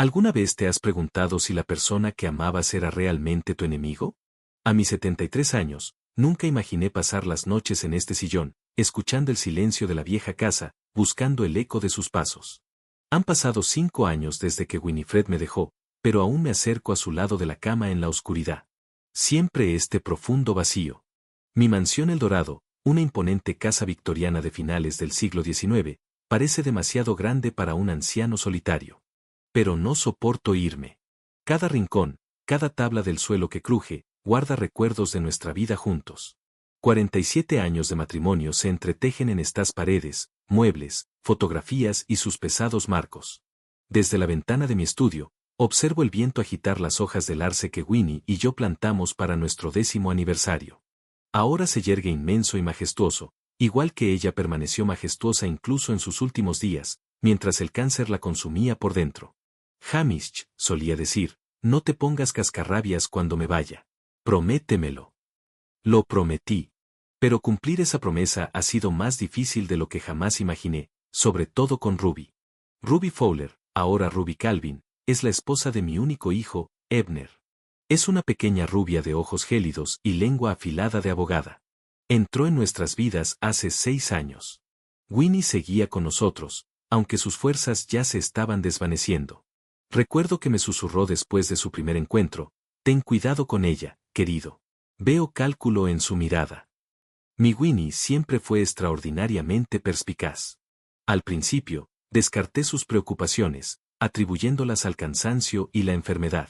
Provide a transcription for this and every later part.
¿Alguna vez te has preguntado si la persona que amabas era realmente tu enemigo? A mis 73 años, nunca imaginé pasar las noches en este sillón, escuchando el silencio de la vieja casa, buscando el eco de sus pasos. Han pasado 5 años desde que Winifred me dejó, pero aún me acerco a su lado de la cama en la oscuridad. Siempre este profundo vacío. Mi mansión El Dorado, una imponente casa victoriana de finales del siglo XIX, parece demasiado grande para un anciano solitario. Pero no soporto irme. Cada rincón, cada tabla del suelo que cruje, guarda recuerdos de nuestra vida juntos. 47 años de matrimonio se entretejen en estas paredes, muebles, fotografías y sus pesados marcos. Desde la ventana de mi estudio, observo el viento agitar las hojas del arce que Winnie y yo plantamos para nuestro 10º aniversario. Ahora se yergue inmenso y majestuoso, igual que ella permaneció majestuosa incluso en sus últimos días, mientras el cáncer la consumía por dentro. Hamish, solía decir, no te pongas cascarrabias cuando me vaya. Prométemelo. Lo prometí. Pero cumplir esa promesa ha sido más difícil de lo que jamás imaginé, sobre todo con Ruby. Ruby Fowler, ahora Ruby Calvin, es la esposa de mi único hijo, Ebner. Es una pequeña rubia de ojos gélidos y lengua afilada de abogada. Entró en nuestras vidas hace 6 años. Winnie seguía con nosotros, aunque sus fuerzas ya se estaban desvaneciendo. Recuerdo que me susurró después de su primer encuentro, ten cuidado con ella, querido. Veo cálculo en su mirada. Mi Winnie siempre fue extraordinariamente perspicaz. Al principio, descarté sus preocupaciones, atribuyéndolas al cansancio y la enfermedad.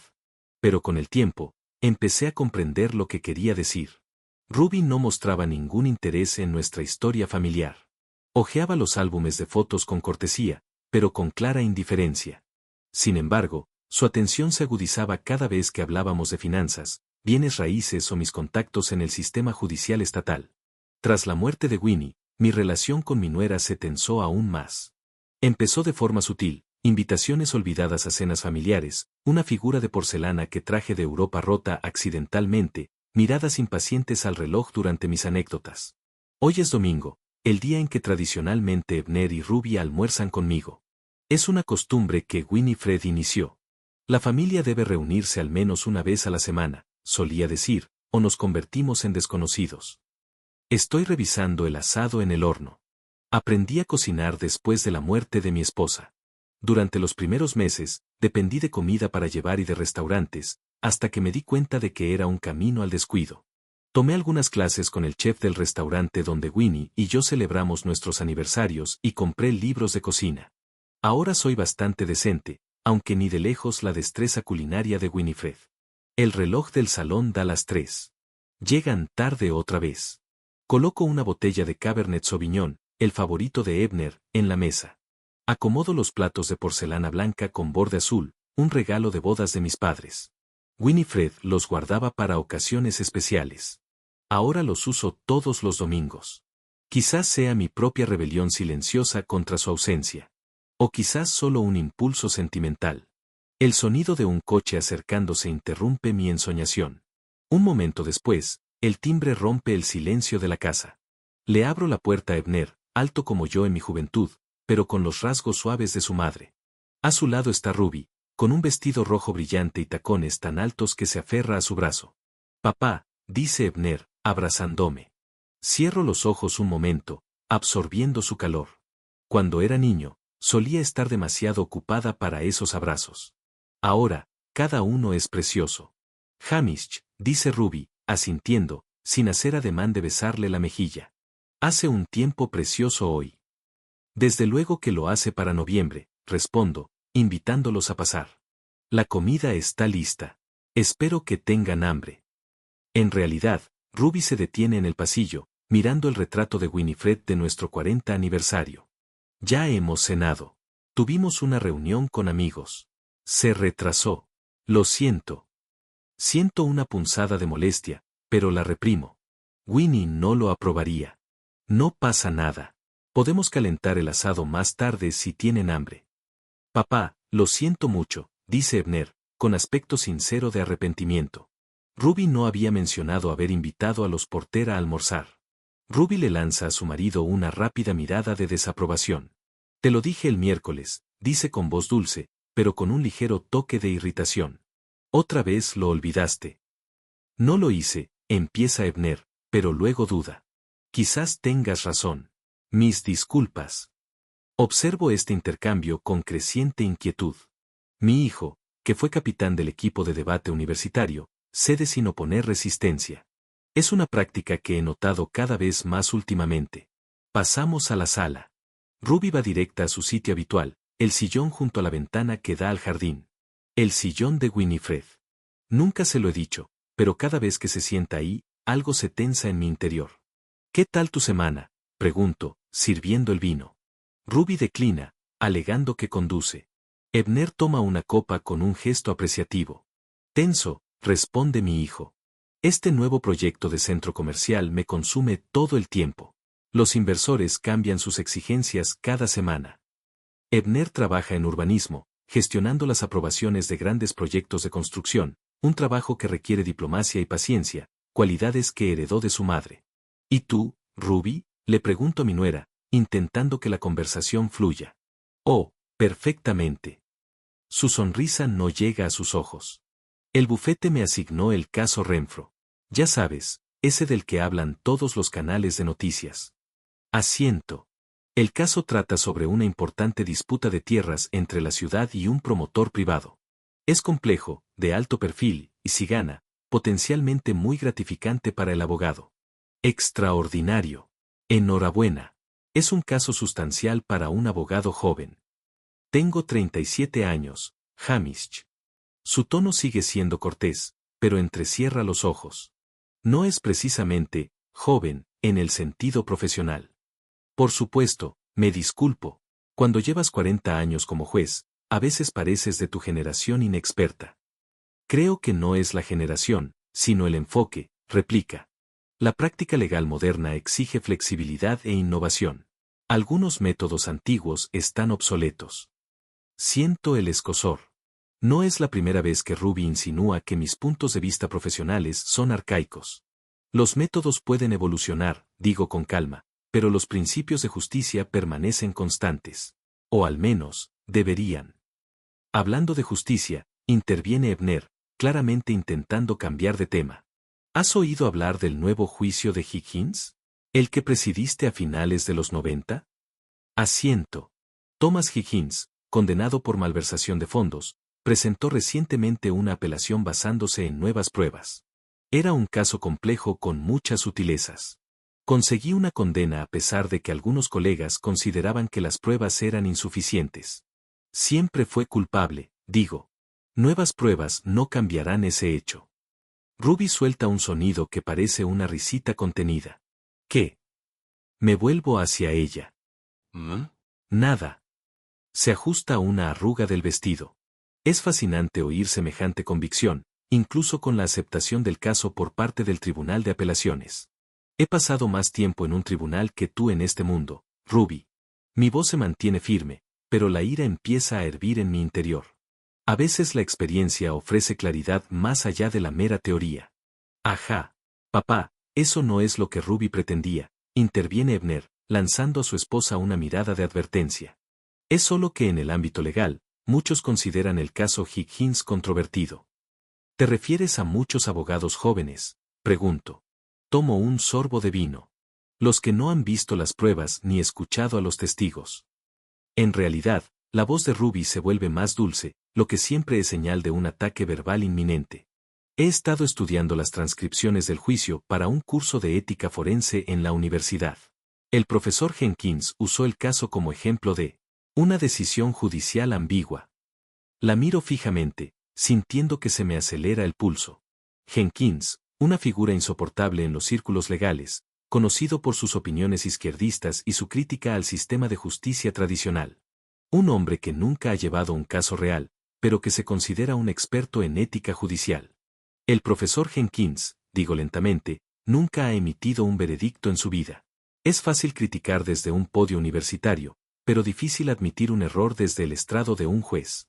Pero con el tiempo, empecé a comprender lo que quería decir. Ruby no mostraba ningún interés en nuestra historia familiar. Hojeaba los álbumes de fotos con cortesía, pero con clara indiferencia. Sin embargo, su atención se agudizaba cada vez que hablábamos de finanzas, bienes raíces o mis contactos en el sistema judicial estatal. Tras la muerte de Winnie, mi relación con mi nuera se tensó aún más. Empezó de forma sutil, invitaciones olvidadas a cenas familiares, una figura de porcelana que traje de Europa rota accidentalmente, miradas impacientes al reloj durante mis anécdotas. Hoy es domingo, el día en que tradicionalmente Ebner y Ruby almuerzan conmigo. Es una costumbre que Winifred inició. La familia debe reunirse al menos una vez a la semana, solía decir, o nos convertimos en desconocidos. Estoy revisando el asado en el horno. Aprendí a cocinar después de la muerte de mi esposa. Durante los primeros meses, dependí de comida para llevar y de restaurantes, hasta que me di cuenta de que era un camino al descuido. Tomé algunas clases con el chef del restaurante donde Winnie y yo celebramos nuestros aniversarios y compré libros de cocina. Ahora soy bastante decente, aunque ni de lejos la destreza culinaria de Winifred. El reloj del salón da las 3. Llegan tarde otra vez. Coloco una botella de Cabernet Sauvignon, el favorito de Ebner, en la mesa. Acomodo los platos de porcelana blanca con borde azul, un regalo de bodas de mis padres. Winifred los guardaba para ocasiones especiales. Ahora los uso todos los domingos. Quizás sea mi propia rebelión silenciosa contra su ausencia. O quizás solo un impulso sentimental. El sonido de un coche acercándose interrumpe mi ensoñación. Un momento después, el timbre rompe el silencio de la casa. Le abro la puerta a Ebner, alto como yo en mi juventud, pero con los rasgos suaves de su madre. A su lado está Ruby, con un vestido rojo brillante y tacones tan altos que se aferra a su brazo. Papá, dice Ebner, abrazándome. Cierro los ojos un momento, absorbiendo su calor. Cuando era niño, solía estar demasiado ocupada para esos abrazos. Ahora, cada uno es precioso. Hamish, dice Ruby, asintiendo, sin hacer ademán de besarle la mejilla. Hace un tiempo precioso hoy. Desde luego que lo hace para noviembre, respondo, invitándolos a pasar. La comida está lista. Espero que tengan hambre. En realidad, Ruby se detiene en el pasillo, mirando el retrato de Winifred de nuestro 40 aniversario. Ya hemos cenado. Tuvimos una reunión con amigos. Se retrasó. Lo siento. Siento una punzada de molestia, pero la reprimo. Winnie no lo aprobaría. No pasa nada. Podemos calentar el asado más tarde si tienen hambre. Papá, lo siento mucho, dice Ebner, con aspecto sincero de arrepentimiento. Ruby no había mencionado haber invitado a los Porter a almorzar. Ruby le lanza a su marido una rápida mirada de desaprobación. Te lo dije el miércoles, dice con voz dulce, pero con un ligero toque de irritación. Otra vez lo olvidaste. No lo hice, empieza Ebner, pero luego duda. Quizás tengas razón. Mis disculpas. Observo este intercambio con creciente inquietud. Mi hijo, que fue capitán del equipo de debate universitario, cede sin oponer resistencia. Es una práctica que he notado cada vez más últimamente. Pasamos a la sala. Ruby va directa a su sitio habitual, el sillón junto a la ventana que da al jardín. El sillón de Winifred. Nunca se lo he dicho, pero cada vez que se sienta ahí, algo se tensa en mi interior. ¿Qué tal tu semana?, pregunto, sirviendo el vino. Ruby declina, alegando que conduce. Ebner toma una copa con un gesto apreciativo. Tenso, responde mi hijo. Este nuevo proyecto de centro comercial me consume todo el tiempo. Los inversores cambian sus exigencias cada semana. Ebner trabaja en urbanismo, gestionando las aprobaciones de grandes proyectos de construcción, un trabajo que requiere diplomacia y paciencia, cualidades que heredó de su madre. ¿Y tú, Ruby?, le pregunto a mi nuera, intentando que la conversación fluya. Oh, perfectamente. Su sonrisa no llega a sus ojos. El bufete me asignó el caso Renfro. Ya sabes, ese del que hablan todos los canales de noticias. Asiento. El caso trata sobre una importante disputa de tierras entre la ciudad y un promotor privado. Es complejo, de alto perfil, y si gana, potencialmente muy gratificante para el abogado. Extraordinario. Enhorabuena. Es un caso sustancial para un abogado joven. Tengo 37 años, Hamish. Su tono sigue siendo cortés, pero entrecierra los ojos. No es precisamente joven en el sentido profesional. Por supuesto, me disculpo. Cuando llevas 40 años como juez, a veces pareces de tu generación inexperta. Creo que no es la generación, sino el enfoque, replica. La práctica legal moderna exige flexibilidad e innovación. Algunos métodos antiguos están obsoletos. Siento el escozor. No es la primera vez que Ruby insinúa que mis puntos de vista profesionales son arcaicos. Los métodos pueden evolucionar, digo con calma, pero los principios de justicia permanecen constantes. O al menos, deberían. Hablando de justicia, interviene Ebner, claramente intentando cambiar de tema. ¿Has oído hablar del nuevo juicio de Higgins? ¿El que presidiste a finales de los 90? Asiento. Thomas Higgins, condenado por malversación de fondos, presentó recientemente una apelación basándose en nuevas pruebas. Era un caso complejo con muchas sutilezas. Conseguí una condena a pesar de que algunos colegas consideraban que las pruebas eran insuficientes. Siempre fue culpable, digo. Nuevas pruebas no cambiarán ese hecho. Ruby suelta un sonido que parece una risita contenida. ¿Qué? Me vuelvo hacia ella. Nada. Se ajusta una arruga del vestido. Es fascinante oír semejante convicción, incluso con la aceptación del caso por parte del Tribunal de Apelaciones. He pasado más tiempo en un tribunal que tú en este mundo, Ruby. Mi voz se mantiene firme, pero la ira empieza a hervir en mi interior. A veces la experiencia ofrece claridad más allá de la mera teoría. Ajá. Papá, eso no es lo que Ruby pretendía, interviene Ebner, lanzando a su esposa una mirada de advertencia. Es solo que en el ámbito legal, muchos consideran el caso Higgins controvertido. ¿Te refieres a muchos abogados jóvenes?, pregunto. Tomo un sorbo de vino. Los que no han visto las pruebas ni escuchado a los testigos. En realidad, la voz de Ruby se vuelve más dulce, lo que siempre es señal de un ataque verbal inminente. He estado estudiando las transcripciones del juicio para un curso de ética forense en la universidad. El profesor Jenkins usó el caso como ejemplo de una decisión judicial ambigua. La miro fijamente, sintiendo que se me acelera el pulso. Jenkins, una figura insoportable en los círculos legales, conocido por sus opiniones izquierdistas y su crítica al sistema de justicia tradicional. Un hombre que nunca ha llevado un caso real, pero que se considera un experto en ética judicial. El profesor Jenkins, digo lentamente, nunca ha emitido un veredicto en su vida. Es fácil criticar desde un podio universitario, pero difícil admitir un error desde el estrado de un juez.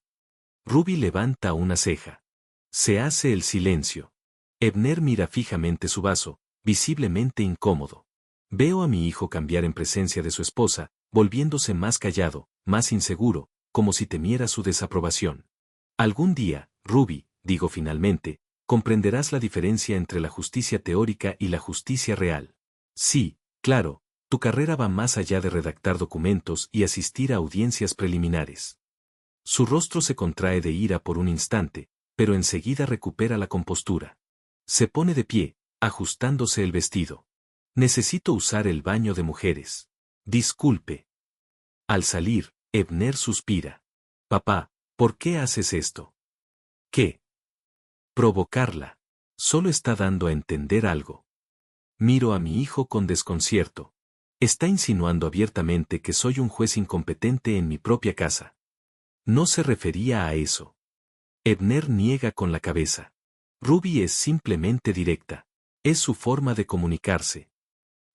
Ruby levanta una ceja. Se hace el silencio. Ebner mira fijamente su vaso, visiblemente incómodo. Veo a mi hijo cambiar en presencia de su esposa, volviéndose más callado, más inseguro, como si temiera su desaprobación. Algún día, Ruby, digo finalmente, comprenderás la diferencia entre la justicia teórica y la justicia real. Sí, claro, tu carrera va más allá de redactar documentos y asistir a audiencias preliminares. Su rostro se contrae de ira por un instante, pero enseguida recupera la compostura. Se pone de pie, ajustándose el vestido. Necesito usar el baño de mujeres. Disculpe. Al salir, Ebner suspira. Papá, ¿por qué haces esto? ¿Qué? Provocarla. Solo está dando a entender algo. Miro a mi hijo con desconcierto. Está insinuando abiertamente que soy un juez incompetente en mi propia casa. No se refería a eso. Ebner niega con la cabeza. Ruby es simplemente directa. Es su forma de comunicarse.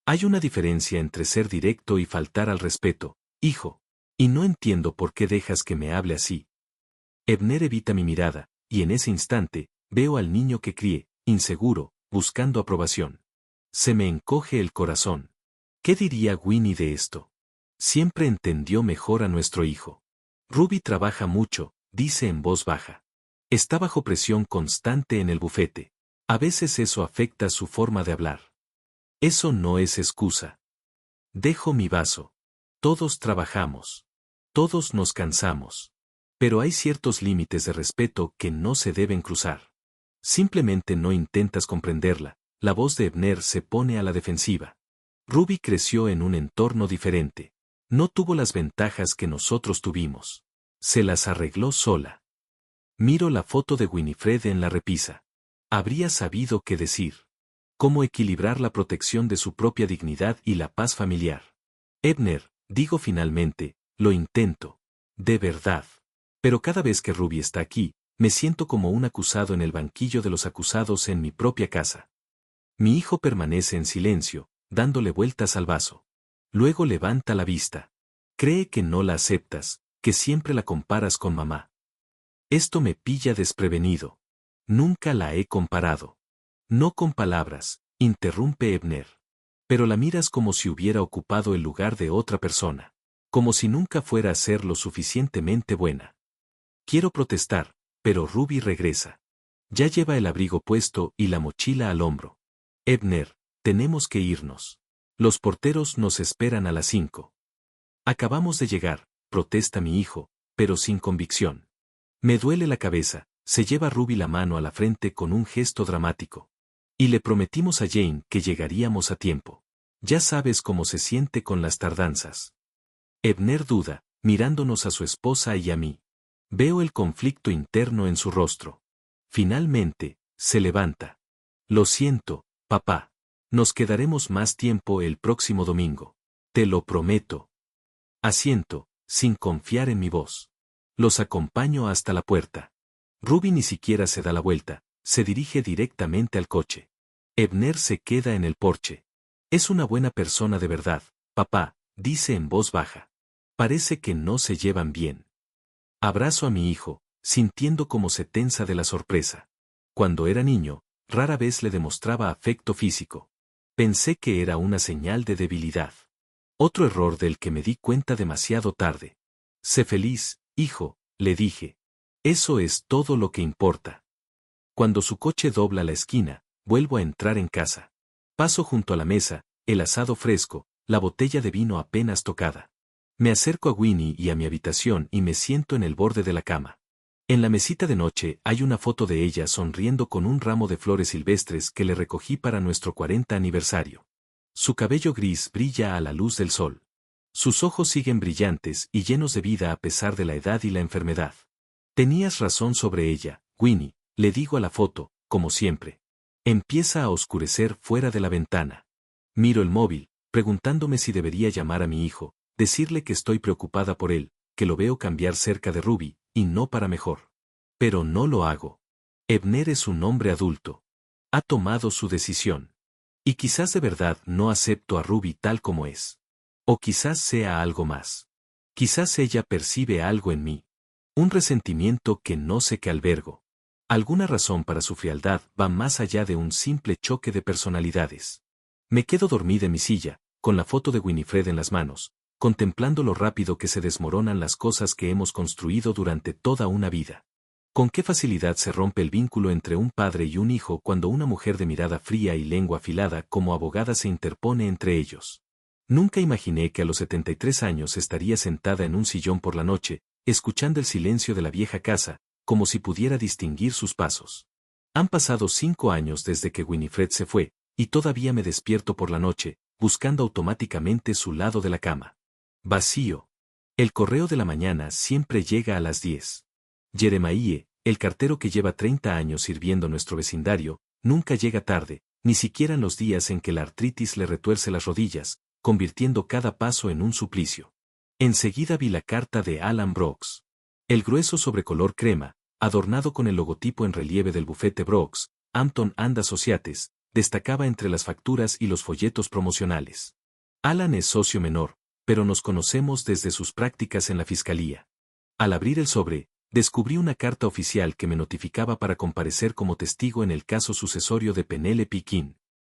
Hay una diferencia entre ser directo y faltar al respeto, hijo. Y no entiendo por qué dejas que me hable así. Ebner evita mi mirada, y en ese instante, veo al niño que crié, inseguro, buscando aprobación. Se me encoge el corazón. ¿Qué diría Winnie de esto? Siempre entendió mejor a nuestro hijo. Ruby trabaja mucho, dice en voz baja. Está bajo presión constante en el bufete. A veces eso afecta su forma de hablar. Eso no es excusa. Dejo mi vaso. Todos trabajamos. Todos nos cansamos. Pero hay ciertos límites de respeto que no se deben cruzar. Simplemente no intentas comprenderla. La voz de Ebner se pone a la defensiva. Ruby creció en un entorno diferente. No tuvo las ventajas que nosotros tuvimos. Se las arregló sola. Miro la foto de Winifred en la repisa. Habría sabido qué decir. Cómo equilibrar la protección de su propia dignidad y la paz familiar. Ebner, digo finalmente, lo intento. De verdad. Pero cada vez que Ruby está aquí, me siento como un acusado en el banquillo de los acusados en mi propia casa. Mi hijo permanece en silencio, dándole vueltas al vaso. Luego levanta la vista. Cree que no la aceptas, que siempre la comparas con mamá. Esto me pilla desprevenido. Nunca la he comparado. No con palabras, interrumpe Ebner. Pero la miras como si hubiera ocupado el lugar de otra persona. Como si nunca fuera a ser lo suficientemente buena. Quiero protestar, pero Ruby regresa. Ya lleva el abrigo puesto y la mochila al hombro. Ebner, tenemos que irnos. Los porteros nos esperan a las 5. Acabamos de llegar, protesta mi hijo, pero sin convicción. Me duele la cabeza, se lleva Ruby la mano a la frente con un gesto dramático. Y le prometimos a Jane que llegaríamos a tiempo. Ya sabes cómo se siente con las tardanzas. Ebner duda, mirándonos a su esposa y a mí. Veo el conflicto interno en su rostro. Finalmente, se levanta. Lo siento, papá. Nos quedaremos más tiempo el próximo domingo. Te lo prometo. Asiento, sin confiar en mi voz. Los acompaño hasta la puerta. Ruby ni siquiera se da la vuelta, se dirige directamente al coche. Ebner se queda en el porche. Es una buena persona de verdad, papá, dice en voz baja. Parece que no se llevan bien. Abrazo a mi hijo, sintiendo cómo se tensa de la sorpresa. Cuando era niño, rara vez le demostraba afecto físico. Pensé que era una señal de debilidad. Otro error del que me di cuenta demasiado tarde. Sé feliz, hijo, le dije. Eso es todo lo que importa. Cuando su coche dobla la esquina, vuelvo a entrar en casa. Paso junto a la mesa, el asado fresco, la botella de vino apenas tocada. Me acerco a Winnie y a mi habitación y me siento en el borde de la cama. En la mesita de noche hay una foto de ella sonriendo con un ramo de flores silvestres que le recogí para nuestro 40 aniversario. Su cabello gris brilla a la luz del sol. Sus ojos siguen brillantes y llenos de vida a pesar de la edad y la enfermedad. Tenías razón sobre ella, Winnie, le digo a la foto, como siempre. Empieza a oscurecer fuera de la ventana. Miro el móvil, preguntándome si debería llamar a mi hijo, decirle que estoy preocupada por él, que lo veo cambiar cerca de Ruby, y no para mejor. Pero no lo hago. Ebner es un hombre adulto. Ha tomado su decisión. Y quizás de verdad no acepto a Ruby tal como es. O quizás sea algo más. Quizás ella percibe algo en mí. Un resentimiento que no sé qué albergo. Alguna razón para su frialdad va más allá de un simple choque de personalidades. Me quedo dormida en mi silla, con la foto de Winifred en las manos, contemplando lo rápido que se desmoronan las cosas que hemos construido durante toda una vida. Con qué facilidad se rompe el vínculo entre un padre y un hijo cuando una mujer de mirada fría y lengua afilada como abogada se interpone entre ellos. Nunca imaginé que a los 73 años estaría sentada en un sillón por la noche, escuchando el silencio de la vieja casa, como si pudiera distinguir sus pasos. Han pasado 5 años desde que Winifred se fue, y todavía me despierto por la noche, buscando automáticamente su lado de la cama. Vacío. El correo de la mañana siempre llega a las 10. Jeremiah, el cartero que lleva 30 años sirviendo nuestro vecindario, nunca llega tarde, ni siquiera en los días en que la artritis le retuerce las rodillas, convirtiendo cada paso en un suplicio. Enseguida vi la carta de Alan Brooks. El grueso sobre color crema, adornado con el logotipo en relieve del bufete Brooks, Hampton and Associates, destacaba entre las facturas y los folletos promocionales. Alan es socio menor, pero nos conocemos desde sus prácticas en la fiscalía. Al abrir el sobre, descubrí una carta oficial que me notificaba para comparecer como testigo en el caso sucesorio de Penelope King.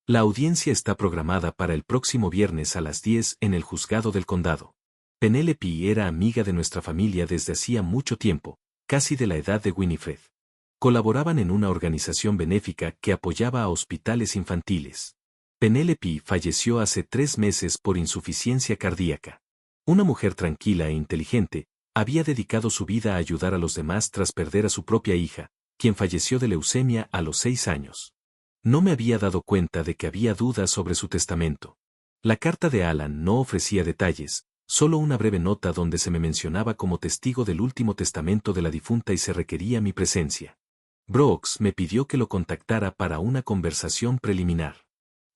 La audiencia está programada para el próximo viernes a las 10 en el juzgado del condado. Penelope era amiga de nuestra familia desde hacía mucho tiempo, casi de la edad de Winifred. Colaboraban en una organización benéfica que apoyaba a hospitales infantiles. Penelope falleció hace 3 meses por insuficiencia cardíaca. Una mujer tranquila e inteligente, había dedicado su vida a ayudar a los demás tras perder a su propia hija, quien falleció de leucemia a los 6 años. No me había dado cuenta de que había dudas sobre su testamento. La carta de Alan no ofrecía detalles, solo una breve nota donde se me mencionaba como testigo del último testamento de la difunta y se requería mi presencia. Brooks me pidió que lo contactara para una conversación preliminar.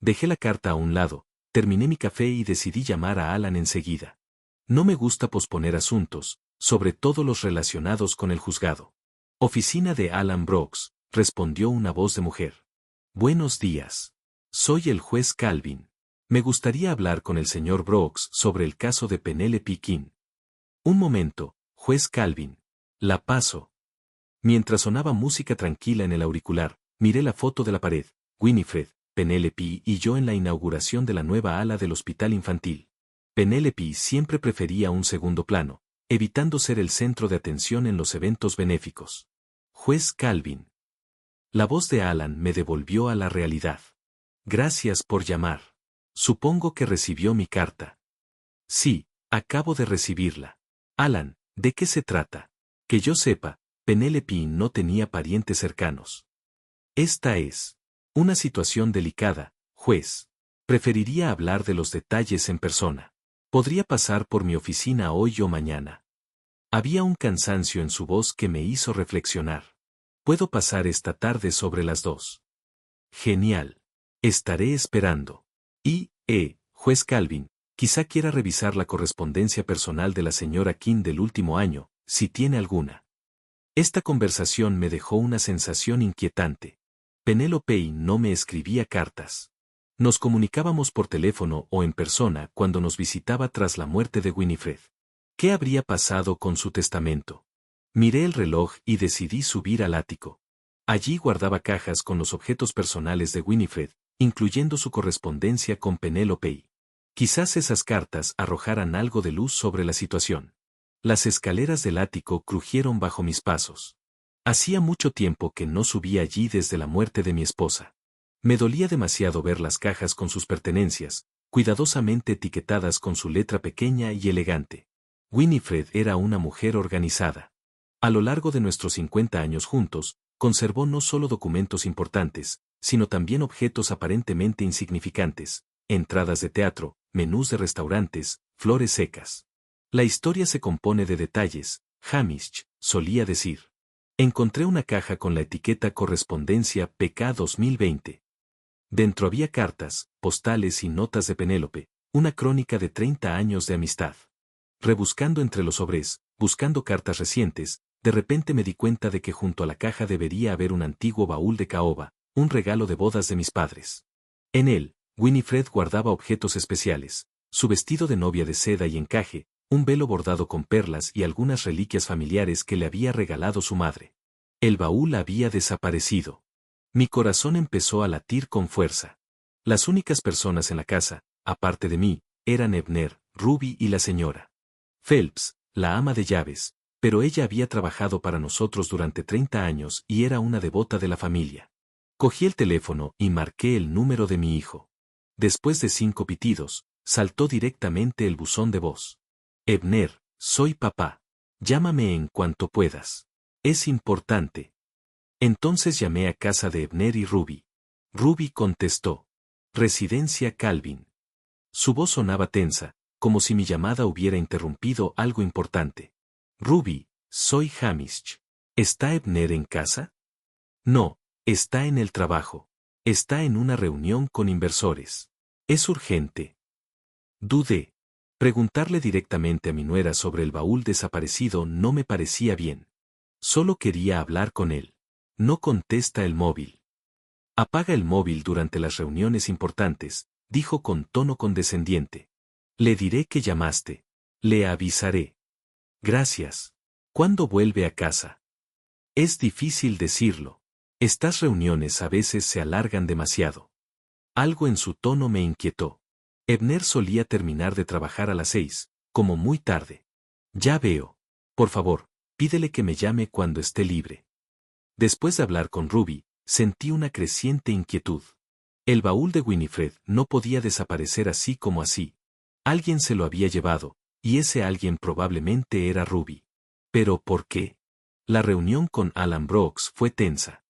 Dejé la carta a un lado, terminé mi café y decidí llamar a Alan enseguida. No me gusta posponer asuntos, sobre todo los relacionados con el juzgado. Oficina de Alan Brooks, respondió una voz de mujer. Buenos días. Soy el juez Calvin. Me gustaría hablar con el señor Brooks sobre el caso de Penelope King. Un momento, juez Calvin. La paso. Mientras sonaba música tranquila en el auricular, miré la foto de la pared, Winifred, Penelope y yo en la inauguración de la nueva ala del hospital infantil. Penelope siempre prefería un segundo plano, evitando ser el centro de atención en los eventos benéficos. Juez Calvin. La voz de Alan me devolvió a la realidad. Gracias por llamar. Supongo que recibió mi carta. Sí, acabo de recibirla. Alan, ¿de qué se trata? Que yo sepa, Penelope no tenía parientes cercanos. Esta es una situación delicada, juez. Preferiría hablar de los detalles en persona. ¿Podría pasar por mi oficina hoy o mañana? Había un cansancio en su voz que me hizo reflexionar. Puedo pasar esta tarde sobre las 2. Genial. Estaré esperando. Juez Calvin, quizá quiera revisar la correspondencia personal de la señora King del último año, si tiene alguna. Esta conversación me dejó una sensación inquietante. Penelope no me escribía cartas. Nos comunicábamos por teléfono o en persona cuando nos visitaba tras la muerte de Winifred. ¿Qué habría pasado con su testamento? Miré el reloj y decidí subir al ático. Allí guardaba cajas con los objetos personales de Winifred, incluyendo su correspondencia con Penelope. Quizás esas cartas arrojaran algo de luz sobre la situación. Las escaleras del ático crujieron bajo mis pasos. Hacía mucho tiempo que no subía allí desde la muerte de mi esposa. Me dolía demasiado ver las cajas con sus pertenencias, cuidadosamente etiquetadas con su letra pequeña y elegante. Winifred era una mujer organizada. A lo largo de nuestros 50 años juntos, conservó no solo documentos importantes, sino también objetos aparentemente insignificantes, entradas de teatro, menús de restaurantes, flores secas. La historia se compone de detalles, Hamish solía decir. Encontré una caja con la etiqueta Correspondencia PK 2020. Dentro había cartas, postales y notas de Penélope, una crónica de 30 años de amistad. Rebuscando entre los sobres, buscando cartas recientes, de repente me di cuenta de que junto a la caja debería haber un antiguo baúl de caoba, un regalo de bodas de mis padres. En él, Winifred guardaba objetos especiales, su vestido de novia de seda y encaje, un velo bordado con perlas y algunas reliquias familiares que le había regalado su madre. El baúl había desaparecido. Mi corazón empezó a latir con fuerza. Las únicas personas en la casa, aparte de mí, eran Ebner, Ruby y la señora Phelps, la ama de llaves, pero ella había trabajado para nosotros durante 30 años y era una devota de la familia. Cogí el teléfono y marqué el número de mi hijo. Después de 5 pitidos, saltó directamente el buzón de voz. Ebner, soy papá. Llámame en cuanto puedas. Es importante. Entonces llamé a casa de Ebner y Ruby. Ruby contestó. Residencia Calvin. Su voz sonaba tensa, como si mi llamada hubiera interrumpido algo importante. Ruby, soy Hamish. ¿Está Ebner en casa? No, está en el trabajo. Está en una reunión con inversores. Es urgente. Dudé. Preguntarle directamente a mi nuera sobre el baúl desaparecido no me parecía bien. Solo quería hablar con él. No contesta el móvil. Apaga el móvil durante las reuniones importantes, dijo con tono condescendiente. Le diré que llamaste. Le avisaré. Gracias. ¿Cuándo vuelve a casa? Es difícil decirlo. Estas reuniones a veces se alargan demasiado. Algo en su tono me inquietó. Ebner solía terminar de trabajar a las 6, como muy tarde. Ya veo. Por favor, pídele que me llame cuando esté libre. Después de hablar con Ruby, sentí una creciente inquietud. El baúl de Winifred no podía desaparecer así como así. Alguien se lo había llevado, y ese alguien probablemente era Ruby. ¿Pero por qué? La reunión con Alan Brooks fue tensa.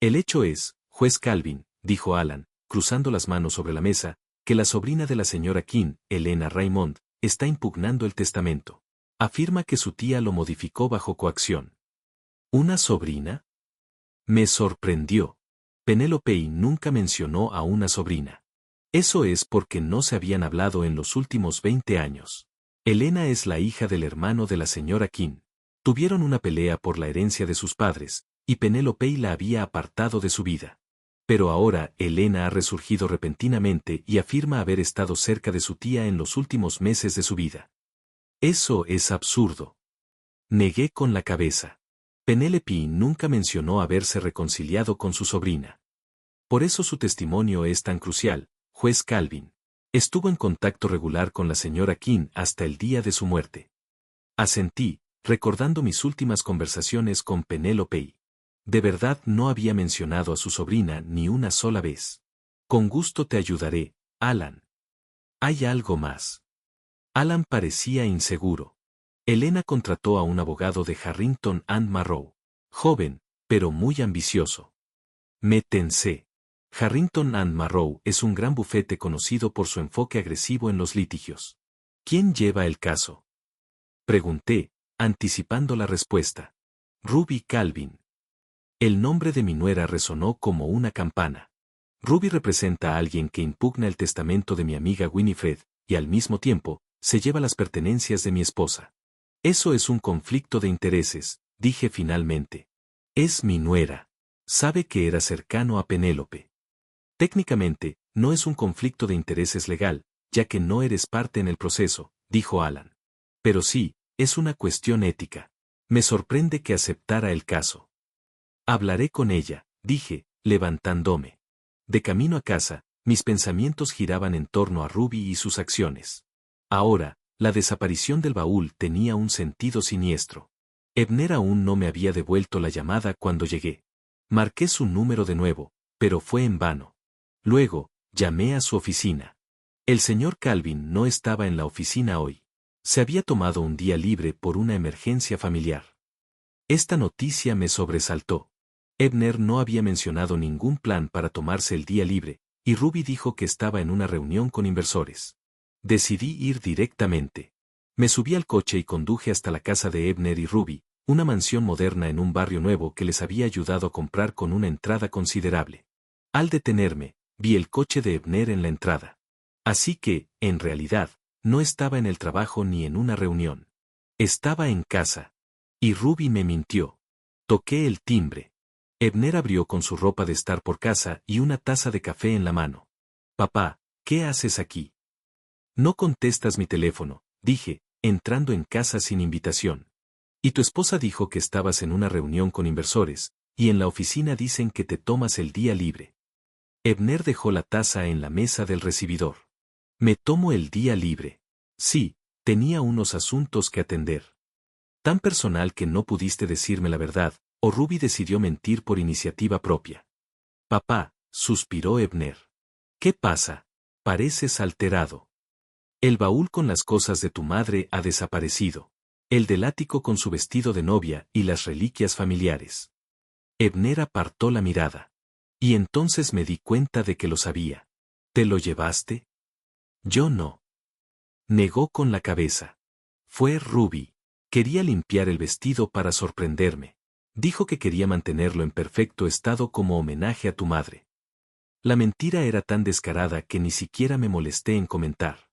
El hecho es, juez Calvin, dijo Alan, cruzando las manos sobre la mesa, que la sobrina de la señora King, Elena Raymond, está impugnando el testamento. Afirma que su tía lo modificó bajo coacción. ¿Una sobrina? Me sorprendió. Penélope nunca mencionó a una sobrina. Eso es porque no se habían hablado en los últimos 20 años. Elena es la hija del hermano de la señora King. Tuvieron una pelea por la herencia de sus padres, y Penélope la había apartado de su vida. Pero ahora Elena ha resurgido repentinamente y afirma haber estado cerca de su tía en los últimos meses de su vida. Eso es absurdo. Negué con la cabeza. Penélope nunca mencionó haberse reconciliado con su sobrina. Por eso su testimonio es tan crucial, juez Calvin. Estuvo en contacto regular con la señora King hasta el día de su muerte. Asentí, recordando mis últimas conversaciones con Penélope. De verdad no había mencionado a su sobrina ni una sola vez. Con gusto te ayudaré, Alan. Hay algo más. Alan parecía inseguro. Elena contrató a un abogado de Harrington and Marrow. Joven, pero muy ambicioso. Me tensé. Harrington and Marrow es un gran bufete conocido por su enfoque agresivo en los litigios. ¿Quién lleva el caso? Pregunté, anticipando la respuesta. Ruby Calvin. El nombre de mi nuera resonó como una campana. Ruby representa a alguien que impugna el testamento de mi amiga Winifred, y al mismo tiempo, se lleva las pertenencias de mi esposa. Eso es un conflicto de intereses, dije finalmente. Es mi nuera. Sabe que era cercano a Penélope. Técnicamente, no es un conflicto de intereses legal, ya que no eres parte en el proceso, dijo Alan. Pero sí, es una cuestión ética. Me sorprende que aceptara el caso. Hablaré con ella, dije, levantándome. De camino a casa, mis pensamientos giraban en torno a Ruby y sus acciones. Ahora, la desaparición del baúl tenía un sentido siniestro. Ebner aún no me había devuelto la llamada cuando llegué. Marqué su número de nuevo, pero fue en vano. Luego, llamé a su oficina. El señor Calvin no estaba en la oficina hoy. Se había tomado un día libre por una emergencia familiar. Esta noticia me sobresaltó. Ebner no había mencionado ningún plan para tomarse el día libre, y Ruby dijo que estaba en una reunión con inversores. Decidí ir directamente. Me subí al coche y conduje hasta la casa de Ebner y Ruby, una mansión moderna en un barrio nuevo que les había ayudado a comprar con una entrada considerable. Al detenerme, vi el coche de Ebner en la entrada. Así que, en realidad, no estaba en el trabajo ni en una reunión. Estaba en casa. Y Ruby me mintió. Toqué el timbre. Ebner abrió con su ropa de estar por casa y una taza de café en la mano. Papá, ¿qué haces aquí? No contestas mi teléfono, dije, entrando en casa sin invitación. Y tu esposa dijo que estabas en una reunión con inversores, y en la oficina dicen que te tomas el día libre. Ebner dejó la taza en la mesa del recibidor. Me tomo el día libre. Sí, tenía unos asuntos que atender. Tan personal que no pudiste decirme la verdad, o Ruby decidió mentir por iniciativa propia. Papá, suspiró Ebner. ¿Qué pasa? Pareces alterado. El baúl con las cosas de tu madre ha desaparecido. El del ático con su vestido de novia y las reliquias familiares. Ebner apartó la mirada. Y entonces me di cuenta de que lo sabía. ¿Te lo llevaste? Yo no. Negó con la cabeza. Fue Ruby. Quería limpiar el vestido para sorprenderme. Dijo que quería mantenerlo en perfecto estado como homenaje a tu madre. La mentira era tan descarada que ni siquiera me molesté en comentar.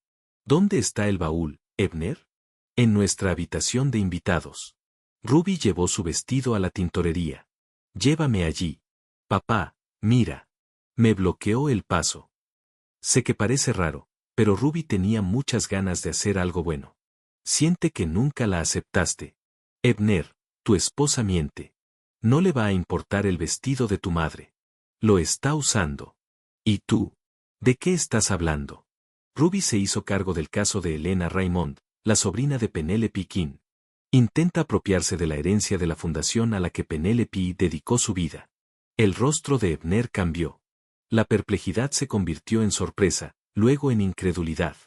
¿Dónde está el baúl, Ebner? En nuestra habitación de invitados. Ruby llevó su vestido a la tintorería. Llévame allí. Papá, mira. Me bloqueó el paso. Sé que parece raro, pero Ruby tenía muchas ganas de hacer algo bueno. Siente que nunca la aceptaste. Ebner, tu esposa miente. No le va a importar el vestido de tu madre. Lo está usando. ¿Y tú? ¿De qué estás hablando? Ruby se hizo cargo del caso de Elena Raymond, la sobrina de Penelope King. Intenta apropiarse de la herencia de la fundación a la que Penelope dedicó su vida. El rostro de Ebner cambió. La perplejidad se convirtió en sorpresa, luego en incredulidad.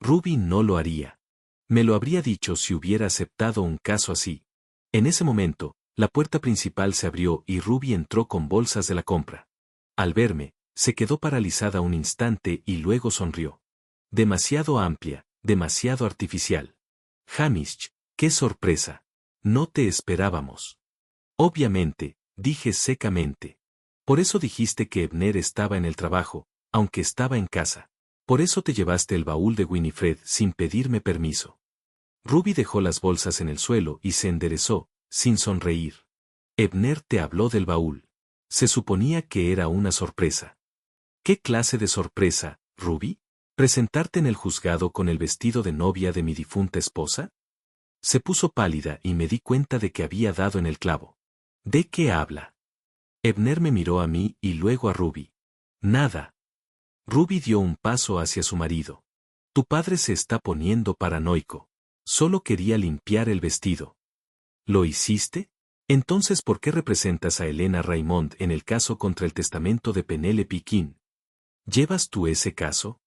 Ruby no lo haría. Me lo habría dicho si hubiera aceptado un caso así. En ese momento, la puerta principal se abrió y Ruby entró con bolsas de la compra. Al verme, se quedó paralizada un instante y luego sonrió. Demasiado amplia, demasiado artificial. Hamish, qué sorpresa. No te esperábamos. Obviamente, dije secamente. Por eso dijiste que Ebner estaba en el trabajo, aunque estaba en casa. Por eso te llevaste el baúl de Winifred sin pedirme permiso. Ruby dejó las bolsas en el suelo y se enderezó, sin sonreír. Ebner te habló del baúl. Se suponía que era una sorpresa. ¿Qué clase de sorpresa, Ruby? ¿Presentarte en el juzgado con el vestido de novia de mi difunta esposa? Se puso pálida y me di cuenta de que había dado en el clavo. ¿De qué habla? Ebner me miró a mí y luego a Ruby. Nada. Ruby dio un paso hacia su marido. Tu padre se está poniendo paranoico. Solo quería limpiar el vestido. ¿Lo hiciste? Entonces, ¿por qué representas a Elena Raymond en el caso contra el testamento de Penelope King? ¿Llevas tú ese caso?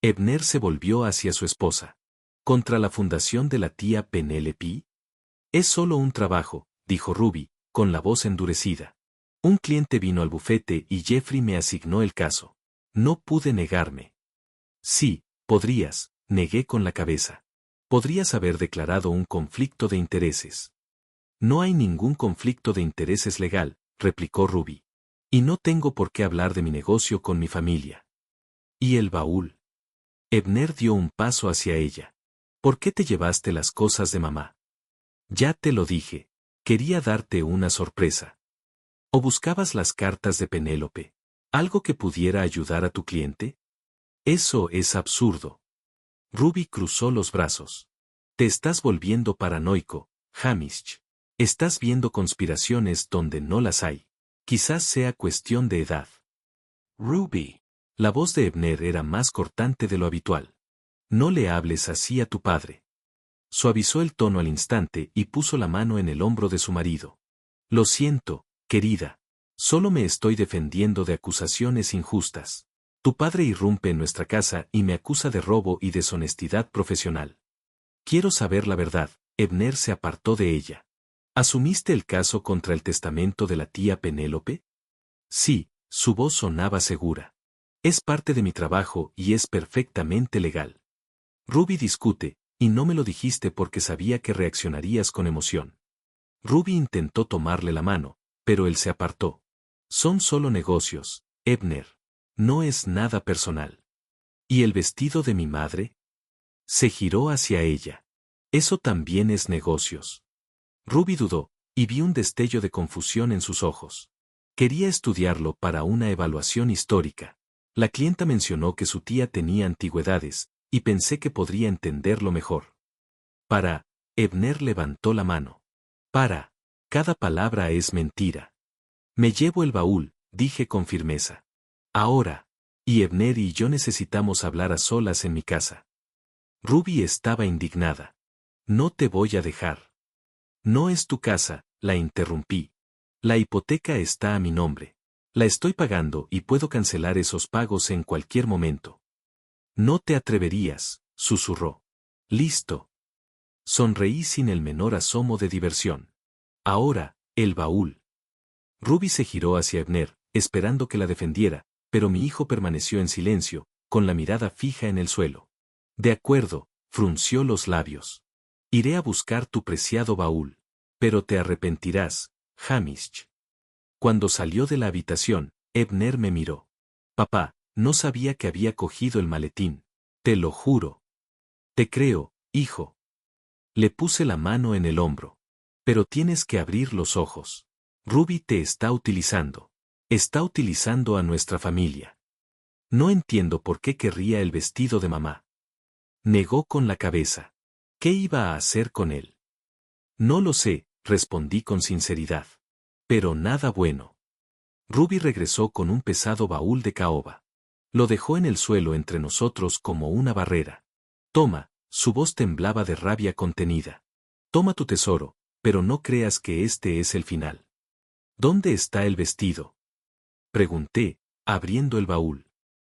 Ebner se volvió hacia su esposa. ¿Contra la fundación de la tía Penelope? Es solo un trabajo, dijo Ruby, con la voz endurecida. Un cliente vino al bufete y Jeffrey me asignó el caso. No pude negarme. Sí, podrías, negué con la cabeza. Podrías haber declarado un conflicto de intereses. No hay ningún conflicto de intereses legal, replicó Ruby. Y no tengo por qué hablar de mi negocio con mi familia. ¿Y el baúl? Ebner dio un paso hacia ella. ¿Por qué te llevaste las cosas de mamá? Ya te lo dije. Quería darte una sorpresa. ¿O buscabas las cartas de Penélope? ¿Algo que pudiera ayudar a tu cliente? Eso es absurdo. Ruby cruzó los brazos. Te estás volviendo paranoico, Hamish. Estás viendo conspiraciones donde no las hay. Quizás sea cuestión de edad. Ruby. La voz de Ebner era más cortante de lo habitual. No le hables así a tu padre. Suavizó el tono al instante y puso la mano en el hombro de su marido. Lo siento, querida. Solo me estoy defendiendo de acusaciones injustas. Tu padre irrumpe en nuestra casa y me acusa de robo y deshonestidad profesional. Quiero saber la verdad. Ebner se apartó de ella. ¿Asumiste el caso contra el testamento de la tía Penélope? Sí, su voz sonaba segura. Es parte de mi trabajo y es perfectamente legal. Ruby discute, y no me lo dijiste porque sabía que reaccionarías con emoción. Ruby intentó tomarle la mano, pero él se apartó. Son solo negocios, Ebner. No es nada personal. ¿Y el vestido de mi madre? Se giró hacia ella. Eso también es negocios. Ruby dudó, y vi un destello de confusión en sus ojos. Quería estudiarlo para una evaluación histórica. La clienta mencionó que su tía tenía antigüedades, y pensé que podría entenderlo mejor. Ebner levantó la mano. Cada palabra es mentira. Me llevo el baúl, dije con firmeza. Ahora, y Ebner y yo necesitamos hablar a solas en mi casa. Ruby estaba indignada. No te voy a dejar. No es tu casa, la interrumpí. La hipoteca está a mi nombre. La estoy pagando y puedo cancelar esos pagos en cualquier momento. No te atreverías, susurró. Listo. Sonreí sin el menor asomo de diversión. Ahora, el baúl. Ruby se giró hacia Abner, esperando que la defendiera, pero mi hijo permaneció en silencio, con la mirada fija en el suelo. De acuerdo, frunció los labios. Iré a buscar tu preciado baúl. Pero te arrepentirás, Hamish. Cuando salió de la habitación, Abner me miró. Papá, no sabía que había cogido el maletín. Te lo juro. Te creo, hijo. Le puse la mano en el hombro. Pero tienes que abrir los ojos. Ruby te está utilizando. Está utilizando a nuestra familia. No entiendo por qué querría el vestido de mamá. Negó con la cabeza. ¿Qué iba a hacer con él? No lo sé, respondí con sinceridad. Pero nada bueno. Ruby regresó con un pesado baúl de caoba. Lo dejó en el suelo entre nosotros como una barrera. Toma, su voz temblaba de rabia contenida. Toma tu tesoro, pero no creas que este es el final. ¿Dónde está el vestido? Pregunté, abriendo el baúl.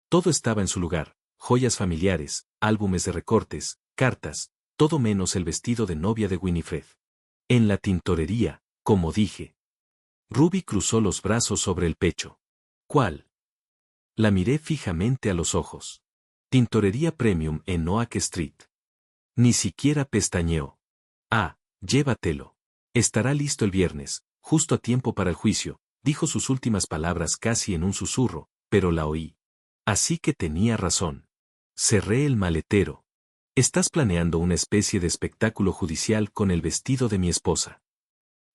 Todo estaba en su lugar, joyas familiares, álbumes de recortes, cartas, todo menos el vestido de novia de Winifred. En la tintorería, como dije. Ruby cruzó los brazos sobre el pecho. ¿Cuál? La miré fijamente a los ojos. Tintorería Premium en Oak Street. Ni siquiera pestañeó. Ah, llévatelo. Estará listo el viernes, justo a tiempo para el juicio, dijo sus últimas palabras casi en un susurro, pero la oí. Así que tenía razón. Cerré el maletero. Estás planeando una especie de espectáculo judicial con el vestido de mi esposa.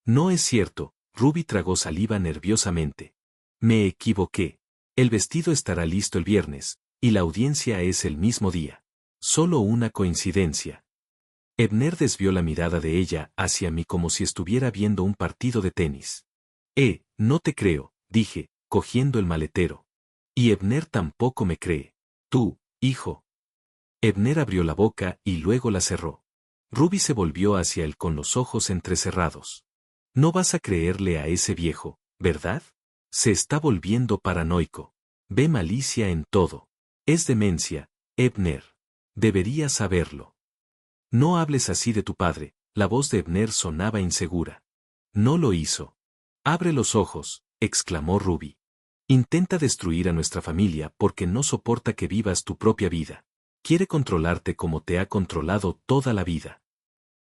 No es cierto, Ruby tragó saliva nerviosamente. Me equivoqué. El vestido estará listo el viernes, y la audiencia es el mismo día. Solo una coincidencia. Abner desvió la mirada de ella hacia mí como si estuviera viendo un partido de tenis. No te creo, dije, cogiendo el maletero. Y Abner tampoco me cree. Tú, hijo. Abner abrió la boca y luego la cerró. Ruby se volvió hacia él con los ojos entrecerrados. No vas a creerle a ese viejo, ¿verdad? Se está volviendo paranoico. Ve malicia en todo. Es demencia, Abner. Deberías saberlo. No hables así de tu padre, la voz de Abner sonaba insegura. No lo hizo. Abre los ojos, exclamó Ruby. Intenta destruir a nuestra familia porque no soporta que vivas tu propia vida. Quiere controlarte como te ha controlado toda la vida.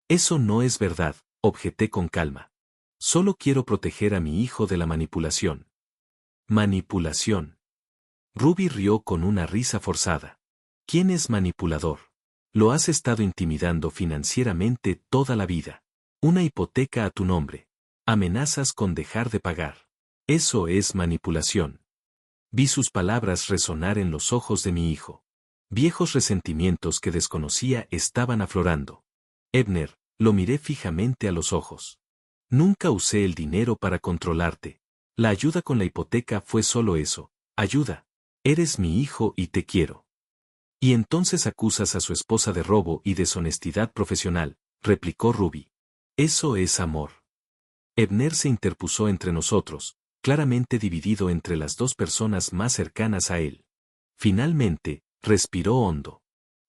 Eso no es verdad, objeté con calma. Solo quiero proteger a mi hijo de la manipulación. Manipulación. Ruby rió con una risa forzada. ¿Quién es manipulador? Lo has estado intimidando financieramente toda la vida. Una hipoteca a tu nombre. Amenazas con dejar de pagar. Eso es manipulación. Vi sus palabras resonar en los ojos de mi hijo. Viejos resentimientos que desconocía estaban aflorando. Abner, lo miré fijamente a los ojos. Nunca usé el dinero para controlarte. La ayuda con la hipoteca fue solo eso, ayuda. Eres mi hijo y te quiero. Y entonces acusas a su esposa de robo y deshonestidad profesional, replicó Ruby. Eso es amor. Abner se interpuso entre nosotros, claramente dividido entre las dos personas más cercanas a él. Finalmente, respiró hondo.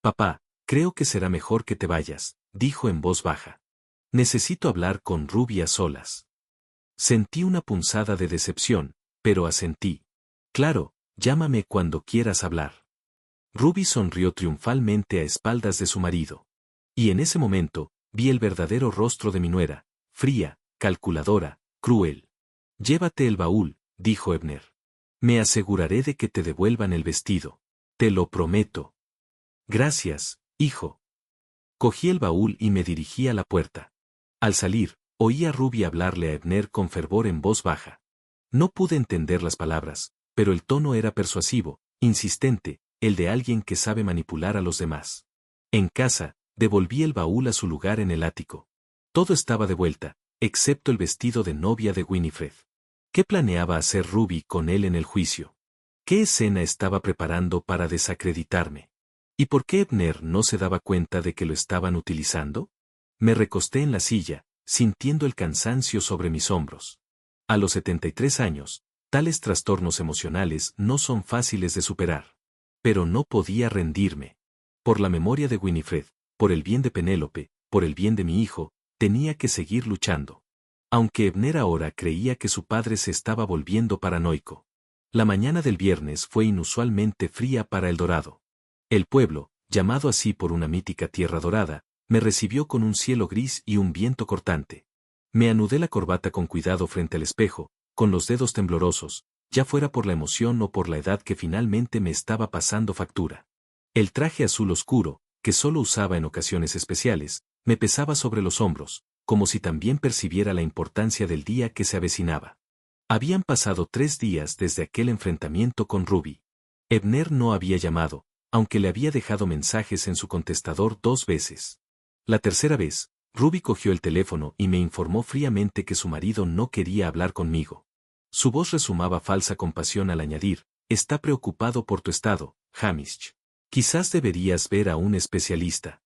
Papá, creo que será mejor que te vayas, dijo en voz baja. Necesito hablar con Ruby a solas. Sentí una punzada de decepción, pero asentí. Claro, llámame cuando quieras hablar. Ruby sonrió triunfalmente a espaldas de su marido. Y en ese momento, vi el verdadero rostro de mi nuera, fría, calculadora, cruel. Llévate el baúl, dijo Abner. Me aseguraré de que te devuelvan el vestido. Te lo prometo. Gracias, hijo. Cogí el baúl y me dirigí a la puerta. Al salir, oí a Ruby hablarle a Abner con fervor en voz baja. No pude entender las palabras, pero el tono era persuasivo, insistente, el de alguien que sabe manipular a los demás. En casa, devolví el baúl a su lugar en el ático. Todo estaba de vuelta, excepto el vestido de novia de Winifred. ¿Qué planeaba hacer Ruby con él en el juicio? ¿Qué escena estaba preparando para desacreditarme? ¿Y por qué Ebner no se daba cuenta de que lo estaban utilizando? Me recosté en la silla, sintiendo el cansancio sobre mis hombros. A los 73 años, tales trastornos emocionales no son fáciles de superar. Pero no podía rendirme. Por la memoria de Winifred, por el bien de Penélope, por el bien de mi hijo, tenía que seguir luchando. Aunque Ebner ahora creía que su padre se estaba volviendo paranoico. La mañana del viernes fue inusualmente fría para El Dorado. El pueblo, llamado así por una mítica tierra dorada, me recibió con un cielo gris y un viento cortante. Me anudé la corbata con cuidado frente al espejo, con los dedos temblorosos, ya fuera por la emoción o por la edad que finalmente me estaba pasando factura. El traje azul oscuro, que solo usaba en ocasiones especiales, me pesaba sobre los hombros, como si también percibiera la importancia del día que se avecinaba. Habían pasado 3 días desde aquel enfrentamiento con Ruby. Ebner no había llamado, aunque le había dejado mensajes en su contestador 2 veces. La tercera vez, Ruby cogió el teléfono y me informó fríamente que su marido no quería hablar conmigo. Su voz resumaba falsa compasión al añadir, «Está preocupado por tu estado, Hamish. Quizás deberías ver a un especialista».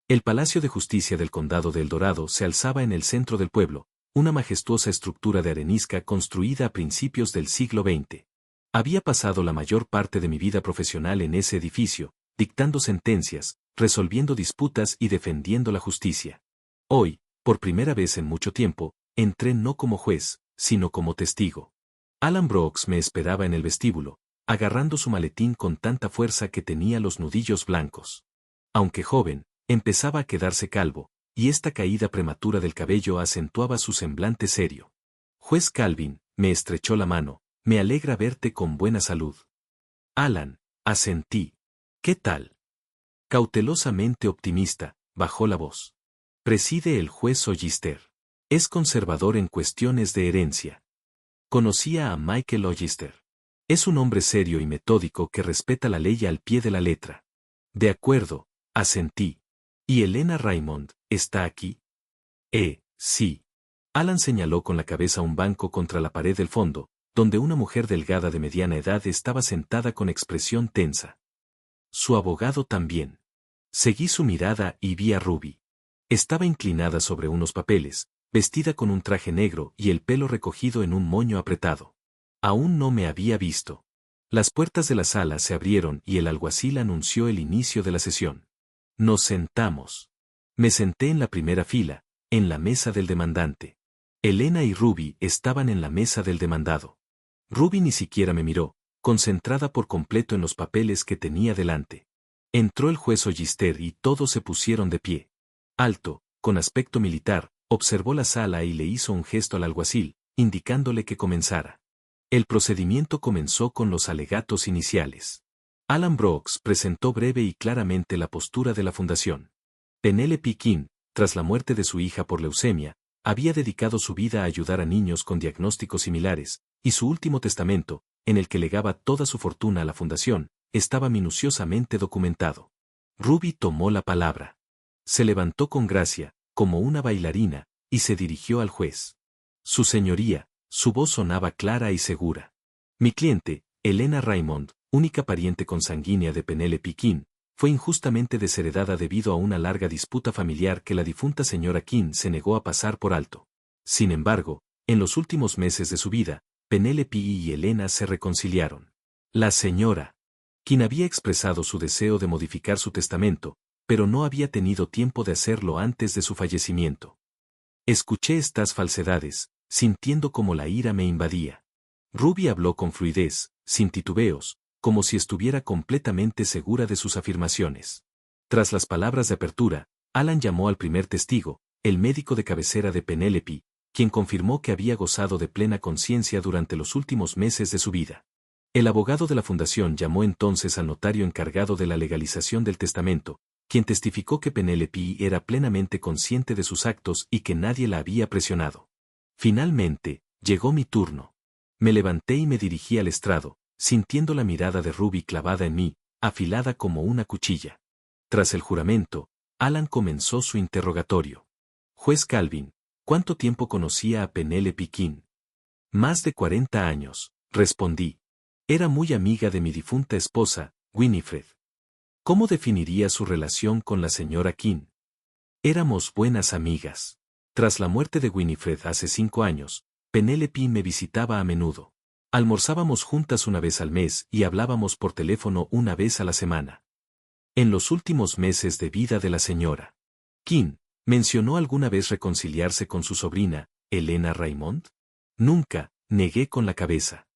El Palacio de Justicia del Condado de El Dorado se alzaba en el centro del pueblo, una majestuosa estructura de arenisca construida a principios del siglo XX. Había pasado la mayor parte de mi vida profesional en ese edificio, dictando sentencias, resolviendo disputas y defendiendo la justicia. Hoy, por primera vez en mucho tiempo, entré no como juez, sino como testigo. Alan Brooks me esperaba en el vestíbulo, agarrando su maletín con tanta fuerza que tenía los nudillos blancos. Aunque joven, empezaba a quedarse calvo, y esta caída prematura del cabello acentuaba su semblante serio. «Juez Calvin», me estrechó la mano, «me alegra verte con buena salud». «Alan», asentí. «¿Qué tal?» Cautelosamente optimista, bajó la voz. «Preside el juez Ollister. Es conservador en cuestiones de herencia». Conocía a Michael Ollister. Es un hombre serio y metódico que respeta la ley al pie de la letra. «De acuerdo», asentí. «¿Y Elena Raymond está aquí?» Sí». Alan señaló con la cabeza un banco contra la pared del fondo, donde una mujer delgada de mediana edad estaba sentada con expresión tensa. «Su abogado también». Seguí su mirada y vi a Ruby. Estaba inclinada sobre unos papeles, vestida con un traje negro y el pelo recogido en un moño apretado. Aún no me había visto. Las puertas de la sala se abrieron y el alguacil anunció el inicio de la sesión. Nos sentamos. Me senté en la primera fila, en la mesa del demandante. Elena y Ruby estaban en la mesa del demandado. Ruby ni siquiera me miró, concentrada por completo en los papeles que tenía delante. Entró el juez Ollister y todos se pusieron de pie. Alto, con aspecto militar, observó la sala y le hizo un gesto al alguacil, indicándole que comenzara. El procedimiento comenzó con los alegatos iniciales. Alan Brooks presentó breve y claramente la postura de la fundación. Penélope King, tras la muerte de su hija por leucemia, había dedicado su vida a ayudar a niños con diagnósticos similares, y su último testamento, en el que legaba toda su fortuna a la fundación, estaba minuciosamente documentado. Ruby tomó la palabra. Se levantó con gracia, como una bailarina, y se dirigió al juez. «Su señoría», su voz sonaba clara y segura. «Mi cliente, Elena Raymond, única pariente consanguínea de Penélope King, fue injustamente desheredada debido a una larga disputa familiar que la difunta señora King se negó a pasar por alto. Sin embargo, en los últimos meses de su vida, Penélope y Elena se reconciliaron. La señora King había expresado su deseo de modificar su testamento, pero no había tenido tiempo de hacerlo antes de su fallecimiento. Escuché estas falsedades, sintiendo como la ira me invadía. Ruby habló con fluidez, sin titubeos, como si estuviera completamente segura de sus afirmaciones. Tras las palabras de apertura, Alan llamó al primer testigo, el médico de cabecera de Penélope, quien confirmó que había gozado de plena conciencia durante los últimos meses de su vida. El abogado de la fundación llamó entonces al notario encargado de la legalización del testamento, quien testificó que Penélope era plenamente consciente de sus actos y que nadie la había presionado. Finalmente, llegó mi turno. Me levanté y me dirigí al estrado, sintiendo la mirada de Ruby clavada en mí, afilada como una cuchilla. Tras el juramento, Alan comenzó su interrogatorio. «Juez Calvin, ¿cuánto tiempo conocía a Penélope King?» «Más de 40 años», respondí. «Era muy amiga de mi difunta esposa, Winifred». ¿Cómo definiría su relación con la señora King? Éramos buenas amigas. Tras la muerte de Winifred hace 5 años, Penélope me visitaba a menudo. Almorzábamos juntas una vez al mes y hablábamos por teléfono una vez a la semana. En los últimos meses de vida de la señora King, ¿mencionó alguna vez reconciliarse con su sobrina, Elena Raymond? Nunca, negué con la cabeza.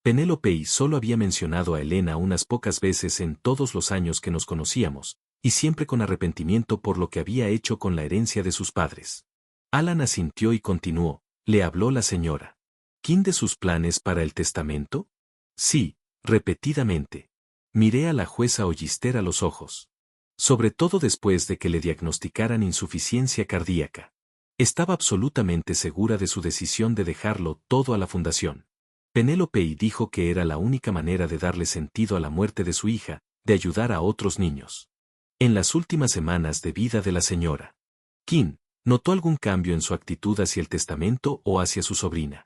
Penélope solo había mencionado a Elena unas pocas veces en todos los años que nos conocíamos, y siempre con arrepentimiento por lo que había hecho con la herencia de sus padres. Alan asintió y continuó, ¿le habló la señora King de sus planes para el testamento? Sí, repetidamente. Miré a la jueza Ollister a los ojos. Sobre todo después de que le diagnosticaran insuficiencia cardíaca. Estaba absolutamente segura de su decisión de dejarlo todo a la fundación. Penélope dijo que era la única manera de darle sentido a la muerte de su hija, de ayudar a otros niños. En las últimas semanas de vida de la señora King, ¿notó algún cambio en su actitud hacia el testamento o hacia su sobrina?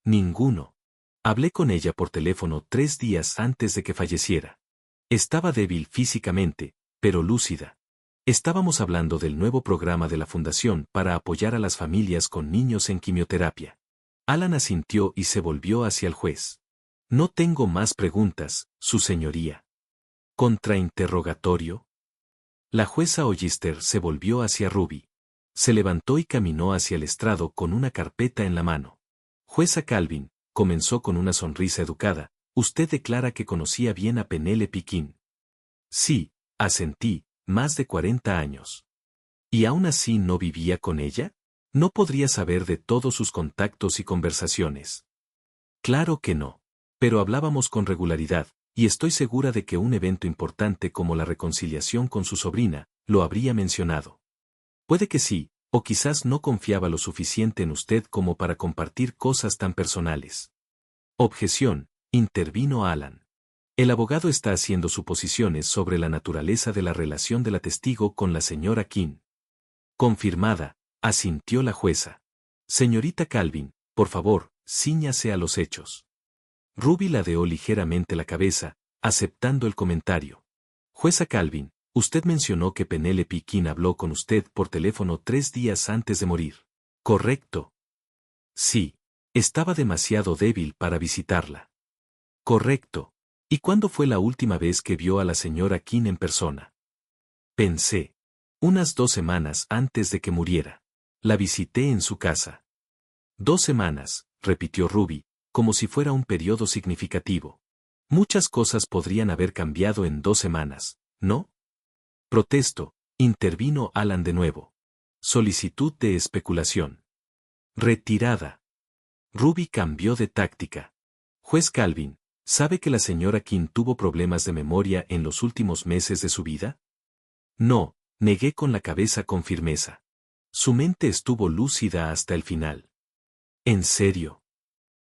Ninguno. Hablé con ella por teléfono 3 días antes de que falleciera. Estaba débil físicamente, pero lúcida. Estábamos hablando del nuevo programa de la Fundación para apoyar a las familias con niños en quimioterapia. Alan asintió y se volvió hacia el juez. No tengo más preguntas, su señoría. ¿Contrainterrogatorio? La jueza Ollister se volvió hacia Ruby. Se levantó y caminó hacia el estrado con una carpeta en la mano. Jueza Calvin, comenzó con una sonrisa educada, usted declara que conocía bien a Penélope King. Sí, asentí, más de 40 años. ¿Y aún así no vivía con ella? ¿No podría saber de todos sus contactos y conversaciones? Claro que no. Pero hablábamos con regularidad, y estoy segura de que un evento importante como la reconciliación con su sobrina, lo habría mencionado. Puede que sí, o quizás no confiaba lo suficiente en usted como para compartir cosas tan personales. Objeción, intervino Alan. El abogado está haciendo suposiciones sobre la naturaleza de la relación de la testigo con la señora King. Confirmada, asintió la jueza. Señorita Calvin, por favor, cíñase a los hechos. Ruby ladeó ligeramente la cabeza, aceptando el comentario. Jueza Calvin, usted mencionó que Penélope King habló con usted por teléfono 3 días antes de morir. ¿Correcto? Sí. Estaba demasiado débil para visitarla. Correcto. ¿Y cuándo fue la última vez que vio a la señora King en persona? Pensé. Unas 2 semanas antes de que muriera. La visité en su casa. 2 semanas, repitió Ruby, como si fuera un periodo significativo. Muchas cosas podrían haber cambiado en 2 semanas, ¿no? Protesto, intervino Alan de nuevo. Solicitud de especulación. Retirada. Ruby cambió de táctica. Juez Calvin, ¿sabe que la señora King tuvo problemas de memoria en los últimos meses de su vida? No, negué con la cabeza con firmeza. Su mente estuvo lúcida hasta el final. ¿En serio?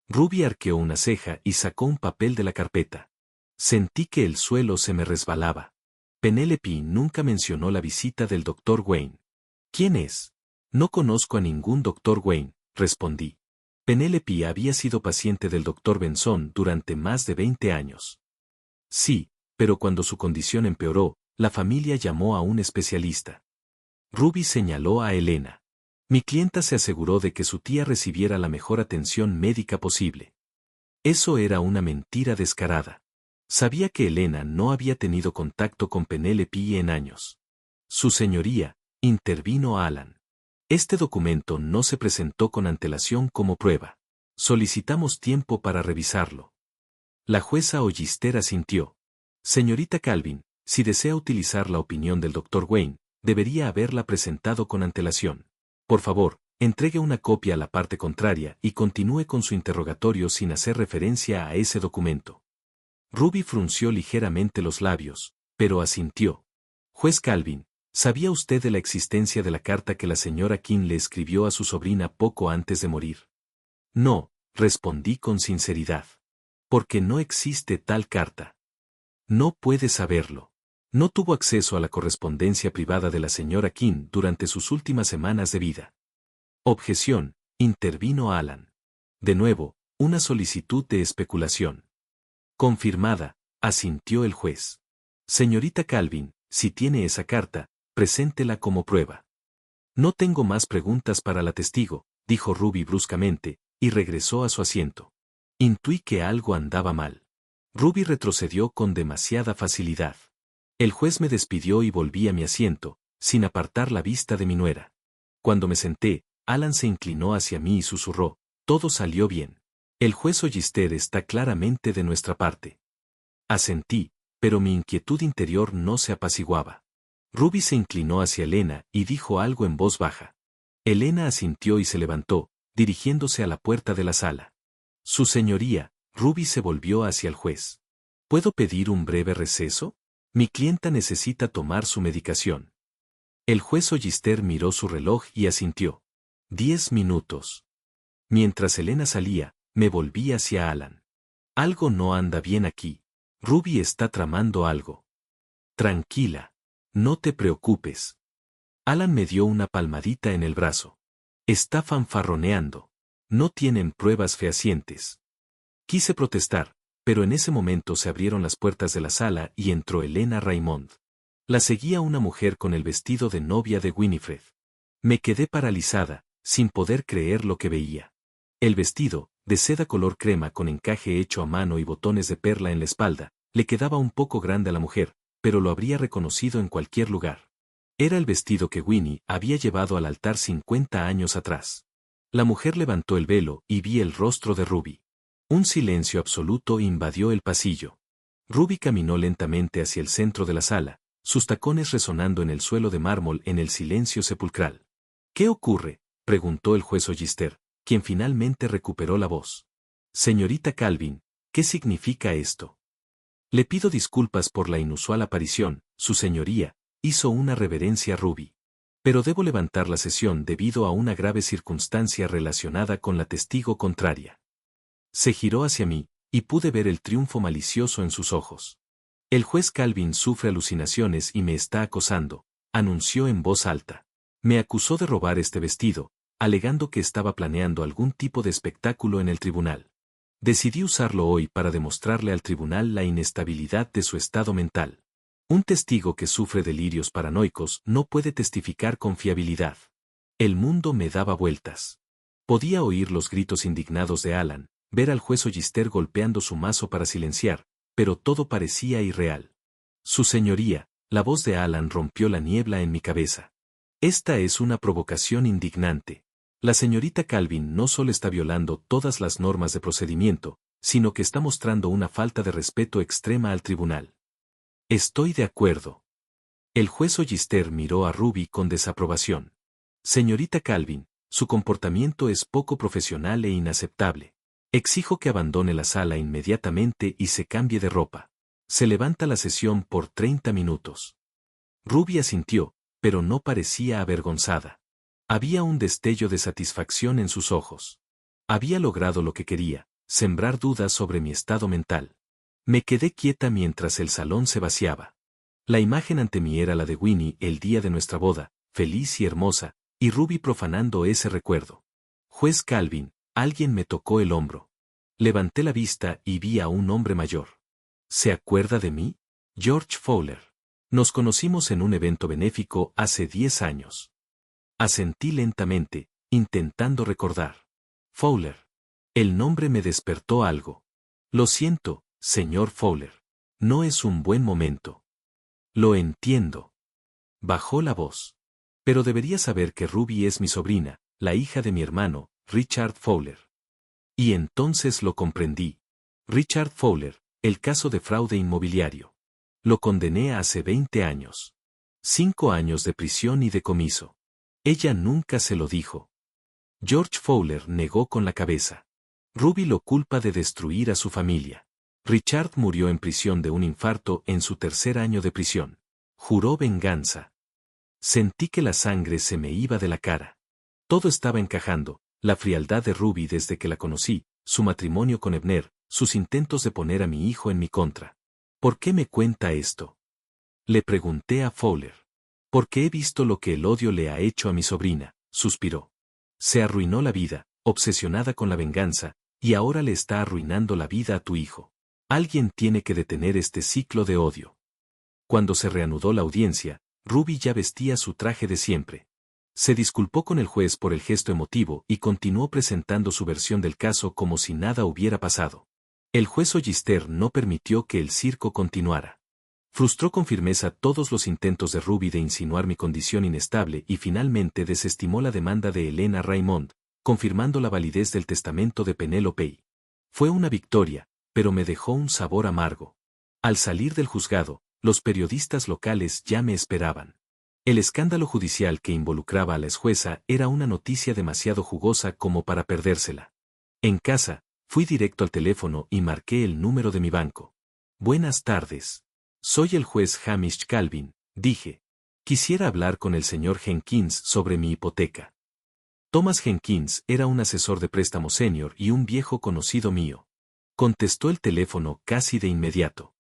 Ruby arqueó una ceja y sacó un papel de la carpeta. Sentí que el suelo se me resbalaba. Penélope nunca mencionó la visita del Dr. Wayne. ¿Quién es? No conozco a ningún Dr. Wayne, respondí. Penélope había sido paciente del Dr. Benson durante más de 20 años. Sí, pero cuando su condición empeoró, la familia llamó a un especialista. Ruby señaló a Elena. Mi clienta se aseguró de que su tía recibiera la mejor atención médica posible. Eso era una mentira descarada. Sabía que Elena no había tenido contacto con Penélope en años. Su señoría, intervino Alan. Este documento no se presentó con antelación como prueba. Solicitamos tiempo para revisarlo. La jueza Ollister asintió. Señorita Calvin, si desea utilizar la opinión del Dr. Wayne, debería haberla presentado con antelación. Por favor, entregue una copia a la parte contraria y continúe con su interrogatorio sin hacer referencia a ese documento. Ruby frunció ligeramente los labios, pero asintió. Juez Calvin, ¿sabía usted de la existencia de la carta que la señora King le escribió a su sobrina poco antes de morir? No, respondí con sinceridad. Porque no existe tal carta. No puede saberlo. No tuvo acceso a la correspondencia privada de la señora King durante sus últimas semanas de vida. Objeción, intervino Alan. De nuevo, una solicitud de especulación. Confirmada, asintió el juez. Señorita Calvin, si tiene esa carta, preséntela como prueba. No tengo más preguntas para la testigo, dijo Ruby bruscamente, y regresó a su asiento. Intuí que algo andaba mal. Ruby retrocedió con demasiada facilidad. El juez me despidió y volví a mi asiento, sin apartar la vista de mi nuera. Cuando me senté, Alan se inclinó hacia mí y susurró, todo salió bien. El juez Ollister está claramente de nuestra parte. Asentí, pero mi inquietud interior no se apaciguaba. Ruby se inclinó hacia Elena y dijo algo en voz baja. Elena asintió y se levantó, dirigiéndose a la puerta de la sala. Su señoría, Ruby se volvió hacia el juez. ¿Puedo pedir un breve receso? Mi clienta necesita tomar su medicación. El juez Ollister miró su reloj y asintió. 10 minutos. Mientras Elena salía, me volví hacia Alan. Algo no anda bien aquí. Ruby está tramando algo. Tranquila. No te preocupes. Alan me dio una palmadita en el brazo. Está fanfarroneando. No tienen pruebas fehacientes. Quise protestar, pero en ese momento se abrieron las puertas de la sala y entró Elena Raymond. La seguía una mujer con el vestido de novia de Winifred. Me quedé paralizada, sin poder creer lo que veía. El vestido, de seda color crema con encaje hecho a mano y botones de perla en la espalda, le quedaba un poco grande a la mujer, pero lo habría reconocido en cualquier lugar. Era el vestido que Winnie había llevado al altar 50 años atrás. La mujer levantó el velo y vi el rostro de Ruby. Un silencio absoluto invadió el pasillo. Ruby caminó lentamente hacia el centro de la sala, sus tacones resonando en el suelo de mármol en el silencio sepulcral. ¿Qué ocurre?, preguntó el juez Ollister, quien finalmente recuperó la voz. Señorita Calvin, ¿qué significa esto? Le pido disculpas por la inusual aparición, su señoría, hizo una reverencia a Ruby. Pero debo levantar la sesión debido a una grave circunstancia relacionada con la testigo contraria. Se giró hacia mí, y pude ver el triunfo malicioso en sus ojos. El juez Calvin sufre alucinaciones y me está acosando, anunció en voz alta. Me acusó de robar este vestido, alegando que estaba planeando algún tipo de espectáculo en el tribunal. Decidí usarlo hoy para demostrarle al tribunal la inestabilidad de su estado mental. Un testigo que sufre delirios paranoicos no puede testificar con fiabilidad. El mundo me daba vueltas. Podía oír los gritos indignados de Alan, ver al juez Ollister golpeando su mazo para silenciar, pero todo parecía irreal. Su señoría, la voz de Alan rompió la niebla en mi cabeza. Esta es una provocación indignante. La señorita Calvin no solo está violando todas las normas de procedimiento, sino que está mostrando una falta de respeto extrema al tribunal. Estoy de acuerdo. El juez Ollister miró a Ruby con desaprobación. Señorita Calvin, su comportamiento es poco profesional e inaceptable. Exijo que abandone la sala inmediatamente y se cambie de ropa. Se levanta la sesión por 30 minutos. Ruby asintió, pero no parecía avergonzada. Había un destello de satisfacción en sus ojos. Había logrado lo que quería, sembrar dudas sobre mi estado mental. Me quedé quieta mientras el salón se vaciaba. La imagen ante mí era la de Winnie el día de nuestra boda, feliz y hermosa, y Ruby profanando ese recuerdo. Juez Calvin, alguien me tocó el hombro. Levanté la vista y vi a un hombre mayor. ¿Se acuerda de mí? George Fowler. Nos conocimos en un evento benéfico hace 10 años. Asentí lentamente, intentando recordar. Fowler. El nombre me despertó algo. Lo siento, señor Fowler. No es un buen momento. Lo entiendo. Bajó la voz. Pero debería saber que Ruby es mi sobrina, la hija de mi hermano, Richard Fowler. Y entonces lo comprendí. Richard Fowler, el caso de fraude inmobiliario. Lo condené hace 20 años. 5 años de prisión y decomiso. Ella nunca se lo dijo. George Fowler negó con la cabeza. Ruby lo culpa de destruir a su familia. Richard murió en prisión de un infarto en su 3er año de prisión. Juró venganza. Sentí que la sangre se me iba de la cara. Todo estaba encajando, la frialdad de Ruby desde que la conocí, su matrimonio con Ebner, sus intentos de poner a mi hijo en mi contra. ¿Por qué me cuenta esto? Le pregunté a Fowler. Porque he visto lo que el odio le ha hecho a mi sobrina, suspiró. Se arruinó la vida, obsesionada con la venganza, y ahora le está arruinando la vida a tu hijo. Alguien tiene que detener este ciclo de odio. Cuando se reanudó la audiencia, Ruby ya vestía su traje de siempre. Se disculpó con el juez por el gesto emotivo y continuó presentando su versión del caso como si nada hubiera pasado. El juez Ollister no permitió que el circo continuara. Frustró con firmeza todos los intentos de Ruby de insinuar mi condición inestable y finalmente desestimó la demanda de Elena Raymond, confirmando la validez del testamento de Penélope. Fue una victoria, pero me dejó un sabor amargo. Al salir del juzgado, los periodistas locales ya me esperaban. El escándalo judicial que involucraba a la exjueza era una noticia demasiado jugosa como para perdérsela. En casa, fui directo al teléfono y marqué el número de mi banco. Buenas tardes. Soy el juez Hamish Calvin, dije. Quisiera hablar con el señor Jenkins sobre mi hipoteca. Thomas Jenkins era un asesor de préstamo senior y un viejo conocido mío. Contestó el teléfono casi de inmediato.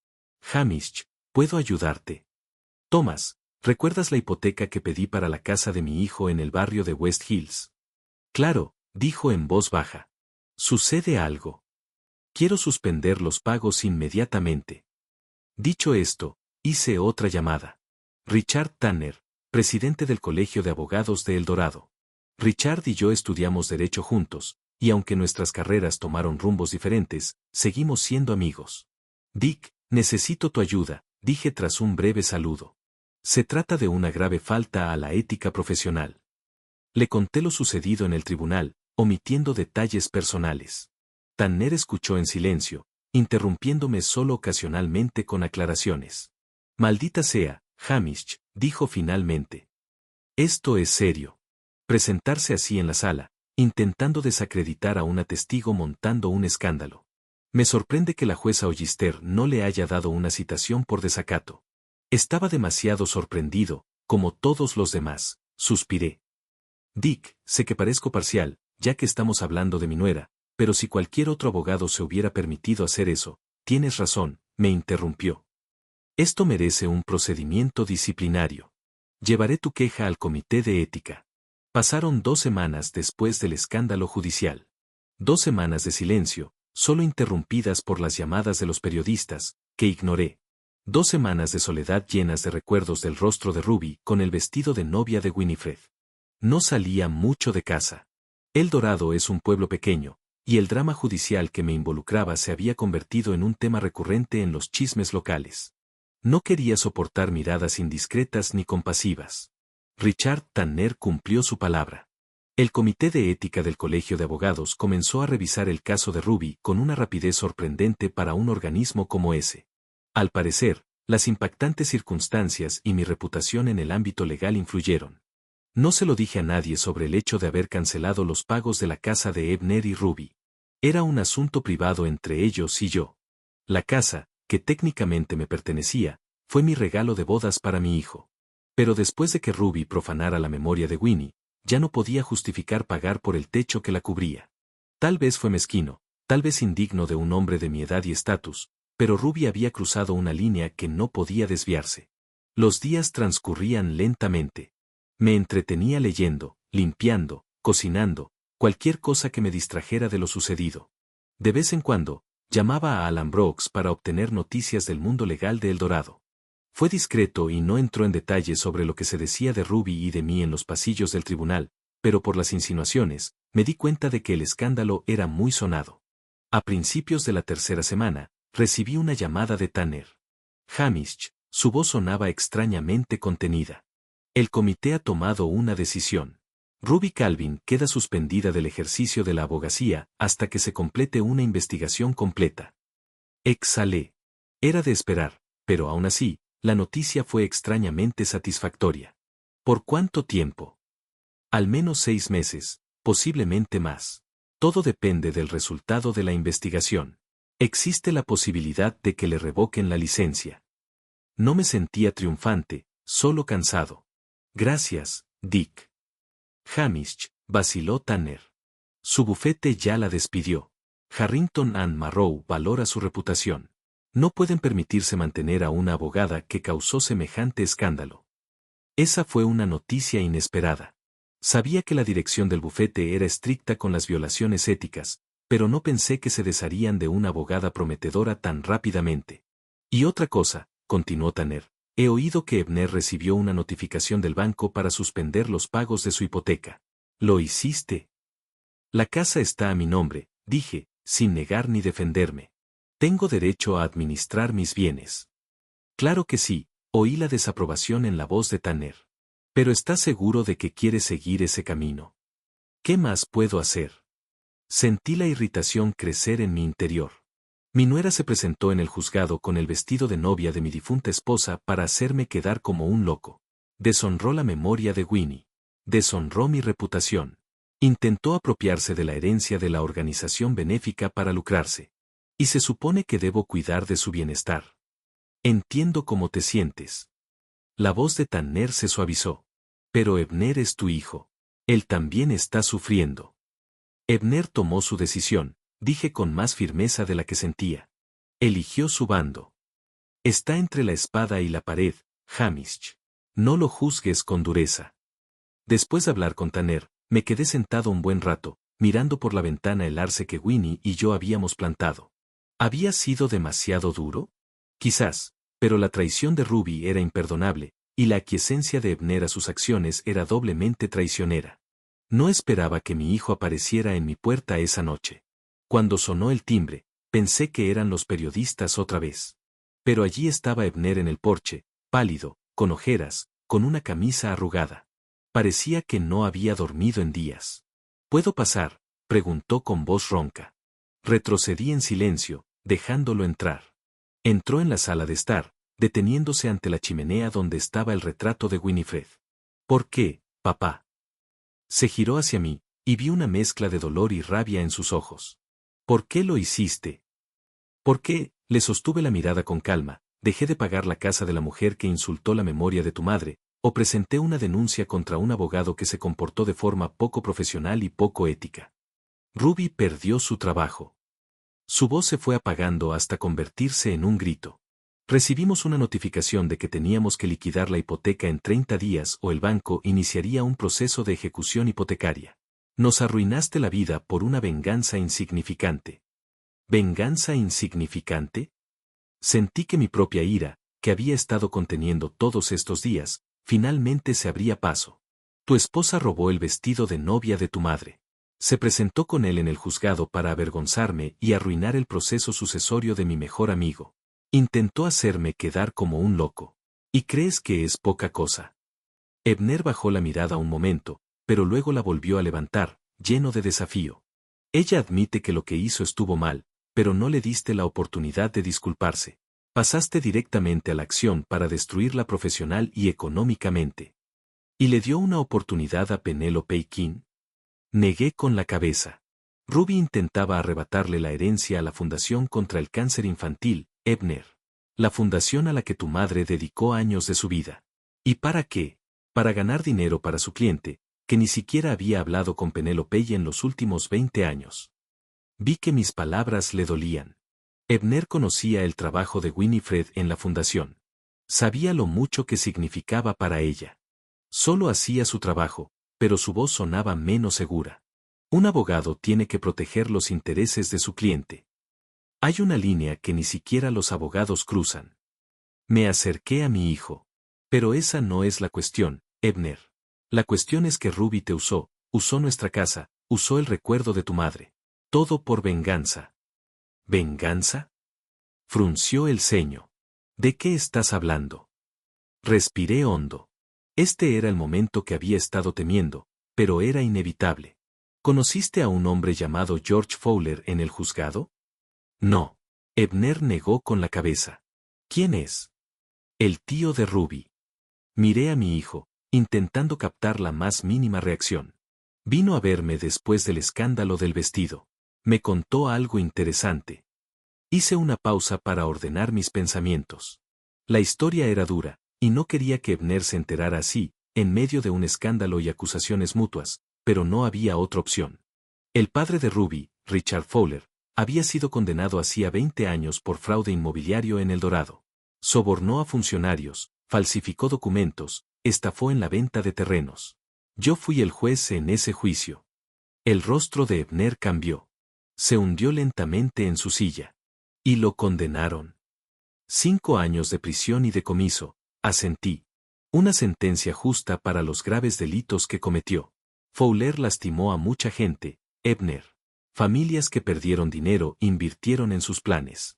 Hamish, ¿puedo ayudarte? Thomas, ¿recuerdas la hipoteca que pedí para la casa de mi hijo en el barrio de West Hills? Claro, dijo en voz baja. ¿Sucede algo? Quiero suspender los pagos inmediatamente. Dicho esto, hice otra llamada. Richard Tanner, presidente del Colegio de Abogados de El Dorado. Richard y yo estudiamos Derecho juntos, y aunque nuestras carreras tomaron rumbos diferentes, seguimos siendo amigos. Dick, necesito tu ayuda, dije tras un breve saludo. Se trata de una grave falta a la ética profesional. Le conté lo sucedido en el tribunal, omitiendo detalles personales. Tanner escuchó en silencio, interrumpiéndome solo ocasionalmente con aclaraciones. Maldita sea, Hamish, dijo finalmente. Esto es serio. Presentarse así en la sala, intentando desacreditar a una testigo montando un escándalo. Me sorprende que la jueza Ollister no le haya dado una citación por desacato. Estaba demasiado sorprendido, como todos los demás, suspiré. Dick, sé que parezco parcial, ya que estamos hablando de mi nuera, pero si cualquier otro abogado se hubiera permitido hacer eso, tienes razón, me interrumpió. Esto merece un procedimiento disciplinario. Llevaré tu queja al comité de ética. Pasaron 2 semanas después del escándalo judicial. 2 semanas de silencio, solo interrumpidas por las llamadas de los periodistas, que ignoré. 2 semanas de soledad llenas de recuerdos del rostro de Ruby con el vestido de novia de Winifred. No salía mucho de casa. El Dorado es un pueblo pequeño, y el drama judicial que me involucraba se había convertido en un tema recurrente en los chismes locales. No quería soportar miradas indiscretas ni compasivas. Richard Tanner cumplió su palabra. El comité de ética del Colegio de Abogados comenzó a revisar el caso de Ruby con una rapidez sorprendente para un organismo como ese. Al parecer, las impactantes circunstancias y mi reputación en el ámbito legal influyeron. No se lo dije a nadie sobre el hecho de haber cancelado los pagos de la casa de Ebner y Ruby. Era un asunto privado entre ellos y yo. La casa, que técnicamente me pertenecía, fue mi regalo de bodas para mi hijo. Pero después de que Ruby profanara la memoria de Winnie, ya no podía justificar pagar por el techo que la cubría. Tal vez fue mezquino, tal vez indigno de un hombre de mi edad y estatus, pero Ruby había cruzado una línea que no podía desviarse. Los días transcurrían lentamente. Me entretenía leyendo, limpiando, cocinando, cualquier cosa que me distrajera de lo sucedido. De vez en cuando, llamaba a Alan Brooks para obtener noticias del mundo legal de El Dorado. Fue discreto y no entró en detalles sobre lo que se decía de Ruby y de mí en los pasillos del tribunal, pero por las insinuaciones, me di cuenta de que el escándalo era muy sonado. A principios de la 3ª semana, recibí una llamada de Tanner. Hamish, su voz sonaba extrañamente contenida. El comité ha tomado una decisión. Ruby Calvin queda suspendida del ejercicio de la abogacía hasta que se complete una investigación completa. Exhalé. Era de esperar, pero aún así, la noticia fue extrañamente satisfactoria. ¿Por cuánto tiempo? Al menos 6 meses, posiblemente más. Todo depende del resultado de la investigación. Existe la posibilidad de que le revoquen la licencia. No me sentía triunfante, solo cansado. Gracias, Dick. Hamish, vaciló Tanner. Su bufete ya la despidió. Harrington and Marrow valora su reputación. No pueden permitirse mantener a una abogada que causó semejante escándalo. Esa fue una noticia inesperada. Sabía que la dirección del bufete era estricta con las violaciones éticas, pero no pensé que se desharían de una abogada prometedora tan rápidamente. Y otra cosa, continuó Tanner, He oído que Ebner recibió una notificación del banco para suspender los pagos de su hipoteca. ¿Lo hiciste? La casa está a mi nombre, dije, sin negar ni defenderme. Tengo derecho a administrar mis bienes. Claro que sí, oí la desaprobación en la voz de Tanner. Pero ¿estás seguro de que quieres seguir ese camino? ¿Qué más puedo hacer? Sentí la irritación crecer en mi interior. Mi nuera se presentó en el juzgado con el vestido de novia de mi difunta esposa para hacerme quedar como un loco. Deshonró la memoria de Winnie. Deshonró mi reputación. Intentó apropiarse de la herencia de la organización benéfica para lucrarse. Y se supone que debo cuidar de su bienestar. Entiendo cómo te sientes. La voz de Tanner se suavizó. Pero Ebner es tu hijo. Él también está sufriendo. Ebner tomó su decisión, dije con más firmeza de la que sentía. Eligió su bando. Está entre la espada y la pared, Hamish. No lo juzgues con dureza. Después de hablar con Tanner, me quedé sentado un buen rato, mirando por la ventana el arce que Winnie y yo habíamos plantado. ¿Había sido demasiado duro? Quizás, pero la traición de Ruby era imperdonable, y la aquiescencia de Ebner a sus acciones era doblemente traicionera. No esperaba que mi hijo apareciera en mi puerta esa noche. Cuando sonó el timbre, pensé que eran los periodistas otra vez. Pero allí estaba Ebner en el porche, pálido, con ojeras, con una camisa arrugada. Parecía que no había dormido en días. ¿Puedo pasar?, preguntó con voz ronca. Retrocedí en silencio, dejándolo entrar. Entró en la sala de estar, deteniéndose ante la chimenea donde estaba el retrato de Winifred. ¿Por qué, papá? Se giró hacia mí, y vi una mezcla de dolor y rabia en sus ojos. ¿Por qué lo hiciste? ¿Por qué? Le sostuve la mirada con calma. Dejé de pagar la casa de la mujer que insultó la memoria de tu madre, o presenté una denuncia contra un abogado que se comportó de forma poco profesional y poco ética. Ruby perdió su trabajo. Su voz se fue apagando hasta convertirse en un grito. Recibimos una notificación de que teníamos que liquidar la hipoteca en 30 días o el banco iniciaría un proceso de ejecución hipotecaria. Nos arruinaste la vida por una venganza insignificante. ¿Venganza insignificante? Sentí que mi propia ira, que había estado conteniendo todos estos días, finalmente se abría paso. Tu esposa robó el vestido de novia de tu madre. Se presentó con él en el juzgado para avergonzarme y arruinar el proceso sucesorio de mi mejor amigo. Intentó hacerme quedar como un loco. ¿Y crees que es poca cosa? Ebner bajó la mirada un momento, pero luego la volvió a levantar, lleno de desafío. Ella admite que lo que hizo estuvo mal, pero no le diste la oportunidad de disculparse. Pasaste directamente a la acción para destruirla profesional y económicamente. ¿Y le dio una oportunidad a Penelope King? Negué con la cabeza. Ruby intentaba arrebatarle la herencia a la Fundación contra el Cáncer Infantil, Ebner. La fundación a la que tu madre dedicó años de su vida. ¿Y para qué? Para ganar dinero para su cliente, que ni siquiera había hablado con Penelope en los últimos 20 años. Vi que mis palabras le dolían. Ebner conocía el trabajo de Winifred en la fundación. Sabía lo mucho que significaba para ella. Solo hacía su trabajo, pero su voz sonaba menos segura. Un abogado tiene que proteger los intereses de su cliente. Hay una línea que ni siquiera los abogados cruzan. Me acerqué a mi hijo. Pero esa no es la cuestión, Ebner. La cuestión es que Ruby te usó nuestra casa, usó el recuerdo de tu madre. Todo por venganza. ¿Venganza? Frunció el ceño. ¿De qué estás hablando? Respiré hondo. Este era el momento que había estado temiendo, pero era inevitable. ¿Conociste a un hombre llamado George Fowler en el juzgado? No. Ebner negó con la cabeza. ¿Quién es? El tío de Ruby. Miré a mi hijo, intentando captar la más mínima reacción. Vino a verme después del escándalo del vestido. Me contó algo interesante. Hice una pausa para ordenar mis pensamientos. La historia era dura, y no quería que Ebner se enterara así, en medio de un escándalo y acusaciones mutuas, pero no había otra opción. El padre de Ruby, Richard Fowler, había sido condenado hacía 20 años por fraude inmobiliario en El Dorado. Sobornó a funcionarios, falsificó documentos, estafó en la venta de terrenos. Yo fui el juez en ese juicio. El rostro de Ebner cambió. Se hundió lentamente en su silla. Y lo condenaron. 5 años de prisión y decomiso, Asentí. Una sentencia justa para los graves delitos que cometió. Fowler lastimó a mucha gente, Ebner. Familias que perdieron dinero invirtieron en sus planes.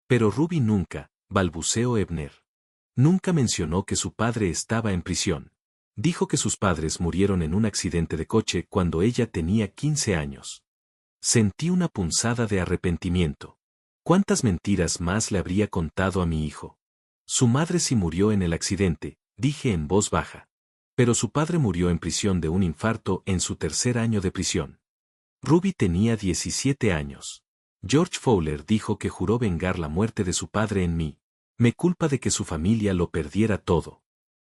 Pero Ruby nunca, balbuceó Ebner. Nunca mencionó que su padre estaba en prisión. Dijo que sus padres murieron en un accidente de coche cuando ella tenía 15 años. Sentí una punzada de arrepentimiento. ¿Cuántas mentiras más le habría contado a mi hijo? Su madre sí murió en el accidente, dije en voz baja. Pero su padre murió en prisión de un infarto en su tercer año de prisión. Ruby tenía 17 años. George Fowler dijo que juró vengar la muerte de su padre en mí. Me culpa de que su familia lo perdiera todo.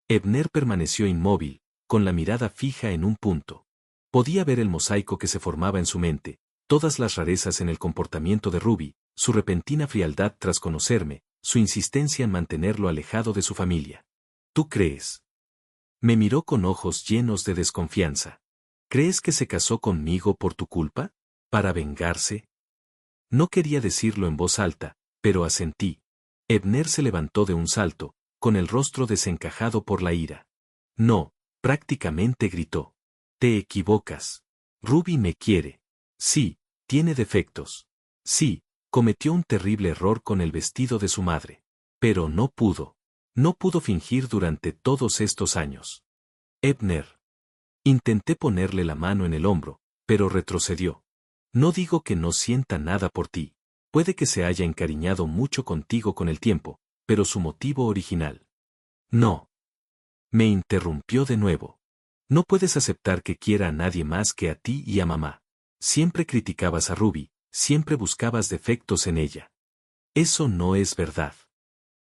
Ebner permaneció inmóvil, con la mirada fija en un punto. Podía ver el mosaico que se formaba en su mente, todas las rarezas en el comportamiento de Ruby, su repentina frialdad tras conocerme, su insistencia en mantenerlo alejado de su familia. ¿Tú crees? Me miró con ojos llenos de desconfianza. ¿Crees que se casó conmigo por tu culpa? ¿Para vengarse? No quería decirlo en voz alta, pero asentí. Ebner se levantó de un salto, con el rostro desencajado por la ira. No, prácticamente gritó. Te equivocas. Ruby me quiere. Sí, tiene defectos. Sí, cometió un terrible error con el vestido de su madre. Pero no pudo. No pudo fingir durante todos estos años. Ebner. Intenté ponerle la mano en el hombro, pero retrocedió. No digo que no sienta nada por ti. Puede que se haya encariñado mucho contigo con el tiempo, pero su motivo original. No. Me interrumpió de nuevo. No puedes aceptar que quiera a nadie más que a ti y a mamá. Siempre criticabas a Ruby, siempre buscabas defectos en ella. Eso no es verdad.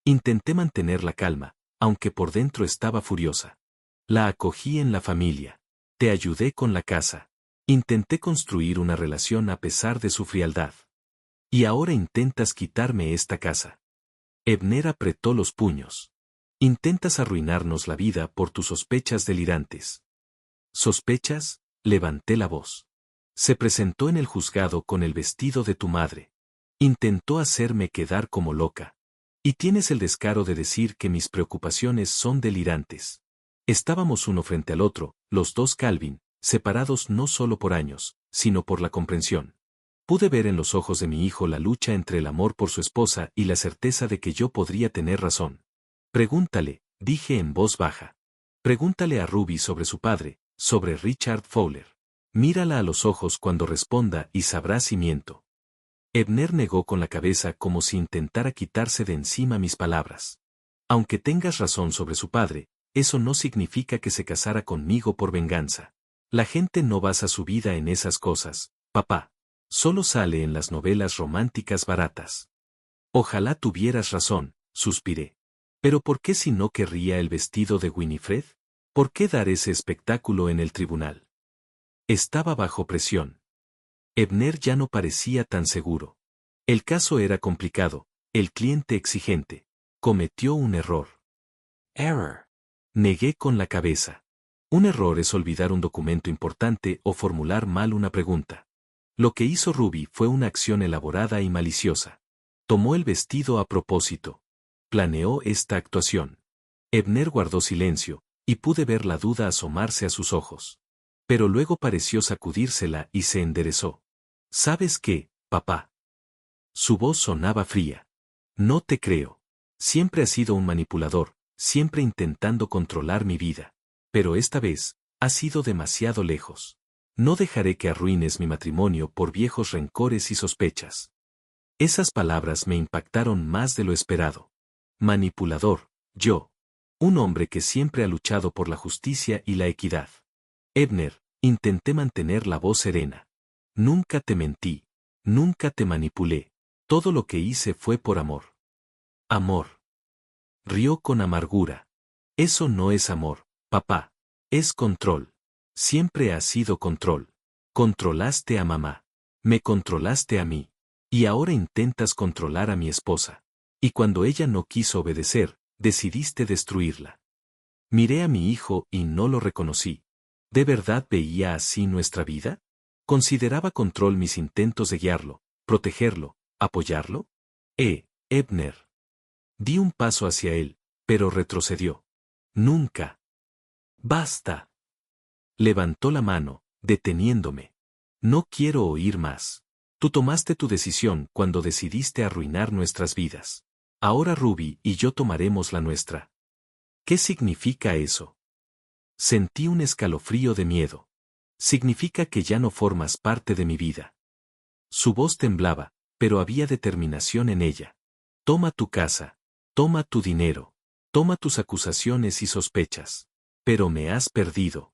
Intenté mantener la calma, aunque por dentro estaba furiosa. La acogí en la familia. Te ayudé con la casa. Intenté construir una relación a pesar de su frialdad. Y ahora intentas quitarme esta casa. Ebner apretó los puños. Intentas arruinarnos la vida por tus sospechas delirantes. ¿Sospechas? Levanté la voz. Se presentó en el juzgado con el vestido de tu madre. Intentó hacerme quedar como loca. Y tienes el descaro de decir que mis preocupaciones son delirantes. Estábamos uno frente al otro, los dos Calvin, separados no solo por años, sino por la comprensión. Pude ver en los ojos de mi hijo la lucha entre el amor por su esposa y la certeza de que yo podría tener razón. Pregúntale, dije en voz baja. Pregúntale a Ruby sobre su padre, sobre Richard Fowler. Mírala a los ojos cuando responda y sabrás si miento. Ebner negó con la cabeza como si intentara quitarse de encima mis palabras. Aunque tengas razón sobre su padre, eso no significa que se casara conmigo por venganza. La gente no basa su vida en esas cosas, papá. Solo sale en las novelas románticas baratas. Ojalá tuvieras razón, suspiré. Pero ¿por qué si no querría el vestido de Winifred? ¿Por qué dar ese espectáculo en el tribunal? Estaba bajo presión. Ebner ya no parecía tan seguro. El caso era complicado, el cliente exigente. Cometió un error. Error. Negué con la cabeza. Un error es olvidar un documento importante o formular mal una pregunta. Lo que hizo Ruby fue una acción elaborada y maliciosa. Tomó el vestido a propósito. Planeó esta actuación. Ebner guardó silencio, y pude ver la duda asomarse a sus ojos. Pero luego pareció sacudírsela y se enderezó. ¿Sabes qué, papá? Su voz sonaba fría. No te creo. Siempre has sido un manipulador, siempre intentando controlar mi vida. Pero esta vez, has ido demasiado lejos. No dejaré que arruines mi matrimonio por viejos rencores y sospechas. Esas palabras me impactaron más de lo esperado. Manipulador, yo. Un hombre que siempre ha luchado por la justicia y la equidad. Ebner, intenté mantener la voz serena. Nunca te mentí. Nunca te manipulé. Todo lo que hice fue por amor. Amor. Rió con amargura. Eso no es amor, papá. Es control. Siempre ha sido control. Controlaste a mamá. Me controlaste a mí. Y ahora intentas controlar a mi esposa. Y cuando ella no quiso obedecer, decidiste destruirla. Miré a mi hijo y no lo reconocí. ¿De verdad veía así nuestra vida? ¿Consideraba control mis intentos de guiarlo, protegerlo, apoyarlo? Ebner. Di un paso hacia él, pero retrocedió. Nunca. Basta. Levantó la mano, deteniéndome. No quiero oír más. Tú tomaste tu decisión cuando decidiste arruinar nuestras vidas. Ahora Ruby y yo tomaremos la nuestra. ¿Qué significa eso? Sentí un escalofrío de miedo. Significa que ya no formas parte de mi vida. Su voz temblaba, pero había determinación en ella. Toma tu casa, toma tu dinero, toma tus acusaciones y sospechas. Pero me has perdido.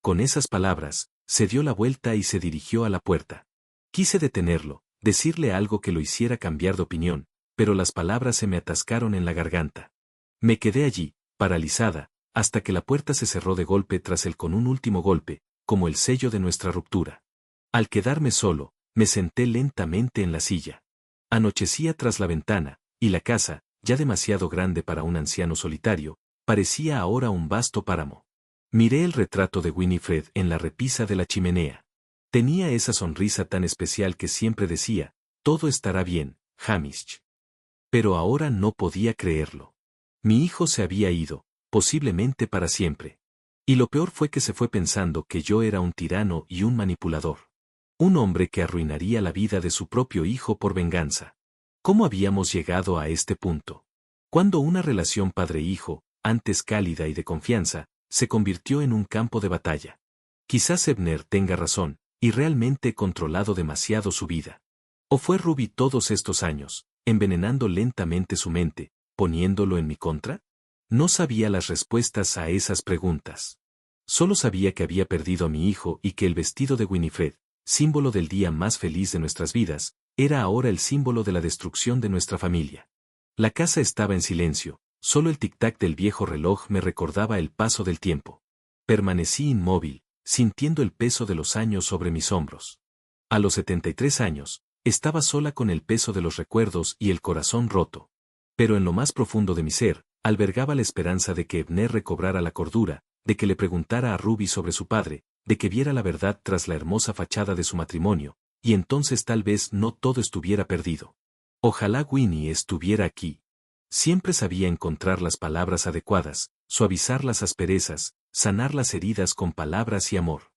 Con esas palabras, se dio la vuelta y se dirigió a la puerta. Quise detenerlo, decirle algo que lo hiciera cambiar de opinión, pero las palabras se me atascaron en la garganta. Me quedé allí, paralizada, hasta que la puerta se cerró de golpe tras él con un último golpe, como el sello de nuestra ruptura. Al quedarme solo, me senté lentamente en la silla. Anochecía tras la ventana, y la casa, ya demasiado grande para un anciano solitario, parecía ahora un vasto páramo. Miré el retrato de Winifred en la repisa de la chimenea. Tenía esa sonrisa tan especial que siempre decía, todo estará bien, Hamish. Pero ahora no podía creerlo. Mi hijo se había ido, posiblemente para siempre. Y lo peor fue que se fue pensando que yo era un tirano y un manipulador. Un hombre que arruinaría la vida de su propio hijo por venganza. ¿Cómo habíamos llegado a este punto? Cuando una relación padre-hijo, antes cálida y de confianza, se convirtió en un campo de batalla. Quizás Ebner tenga razón, y realmente he controlado demasiado su vida. ¿O fue Ruby todos estos años, envenenando lentamente su mente, poniéndolo en mi contra? No sabía las respuestas a esas preguntas. Solo sabía que había perdido a mi hijo y que el vestido de Winifred, símbolo del día más feliz de nuestras vidas, era ahora el símbolo de la destrucción de nuestra familia. La casa estaba en silencio, solo el tic-tac del viejo reloj me recordaba el paso del tiempo. Permanecí inmóvil, sintiendo el peso de los años sobre mis hombros. A los 73 años, estaba sola con el peso de los recuerdos y el corazón roto. Pero en lo más profundo de mi ser, albergaba la esperanza de que Ebner recobrara la cordura, de que le preguntara a Ruby sobre su padre, de que viera la verdad tras la hermosa fachada de su matrimonio, y entonces tal vez no todo estuviera perdido. Ojalá Winnie estuviera aquí. Siempre sabía encontrar las palabras adecuadas, suavizar las asperezas, sanar las heridas con palabras y amor.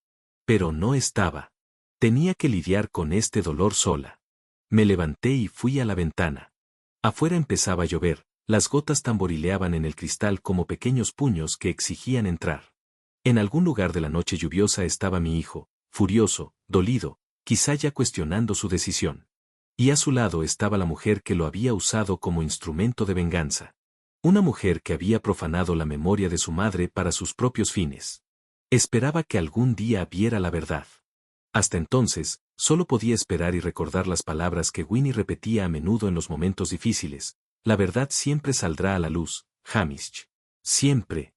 Pero no estaba. Tenía que lidiar con este dolor sola. Me levanté y fui a la ventana. Afuera empezaba a llover, las gotas tamborileaban en el cristal como pequeños puños que exigían entrar. En algún lugar de la noche lluviosa estaba mi hijo, furioso, dolido, quizá ya cuestionando su decisión. Y a su lado estaba la mujer que lo había usado como instrumento de venganza. Una mujer que había profanado la memoria de su madre para sus propios fines. Esperaba que algún día viera la verdad. Hasta entonces, solo podía esperar y recordar las palabras que Winnie repetía a menudo en los momentos difíciles. La verdad siempre saldrá a la luz, Hamish. Siempre.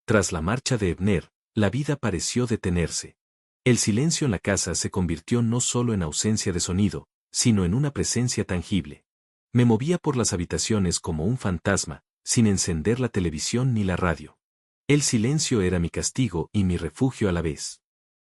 Tras la marcha de Ebner, la vida pareció detenerse. El silencio en la casa se convirtió no solo en ausencia de sonido, sino en una presencia tangible. Me movía por las habitaciones como un fantasma, sin encender la televisión ni la radio. El silencio era mi castigo y mi refugio a la vez.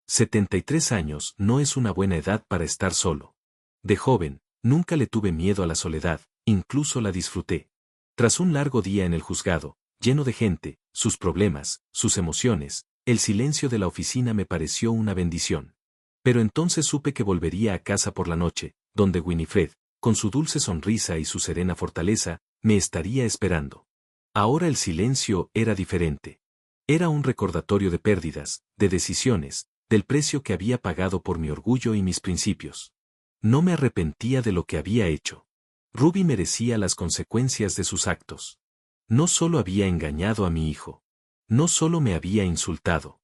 73 años no es una buena edad para estar solo. De joven, nunca le tuve miedo a la soledad, incluso la disfruté. Tras un largo día en el juzgado, lleno de gente, sus problemas, sus emociones, el silencio de la oficina me pareció una bendición. Pero entonces supe que volvería a casa por la noche, donde Winifred, con su dulce sonrisa y su serena fortaleza, me estaría esperando. Ahora el silencio era diferente. Era un recordatorio de pérdidas, de decisiones, del precio que había pagado por mi orgullo y mis principios. No me arrepentía de lo que había hecho. Ruby merecía las consecuencias de sus actos. No solo había engañado a mi hijo. No solo me había insultado.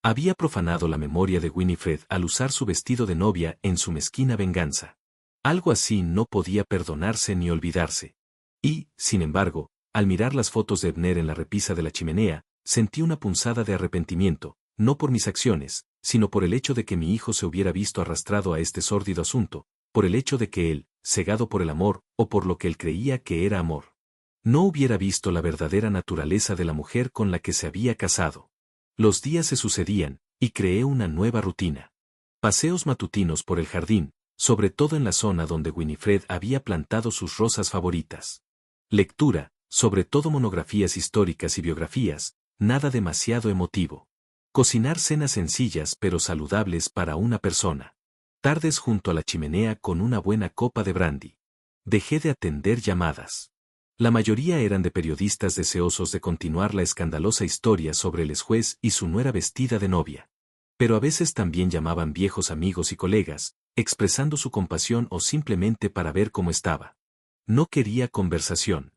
Había profanado la memoria de Winifred al usar su vestido de novia en su mezquina venganza. Algo así no podía perdonarse ni olvidarse. Y, sin embargo, al mirar las fotos de Ebner en la repisa de la chimenea, sentí una punzada de arrepentimiento, no por mis acciones, sino por el hecho de que mi hijo se hubiera visto arrastrado a este sórdido asunto, por el hecho de que él, cegado por el amor, o por lo que él creía que era amor, no hubiera visto la verdadera naturaleza de la mujer con la que se había casado. Los días se sucedían, y creé una nueva rutina. Paseos matutinos por el jardín, sobre todo en la zona donde Winifred había plantado sus rosas favoritas. Lectura, sobre todo monografías históricas y biografías, nada demasiado emotivo. Cocinar cenas sencillas pero saludables para una persona. Tardes junto a la chimenea con una buena copa de brandy. Dejé de atender llamadas. La mayoría eran de periodistas deseosos de continuar la escandalosa historia sobre el exjuez y su nuera vestida de novia. Pero a veces también llamaban viejos amigos y colegas, expresando su compasión o simplemente para ver cómo estaba. No quería conversación.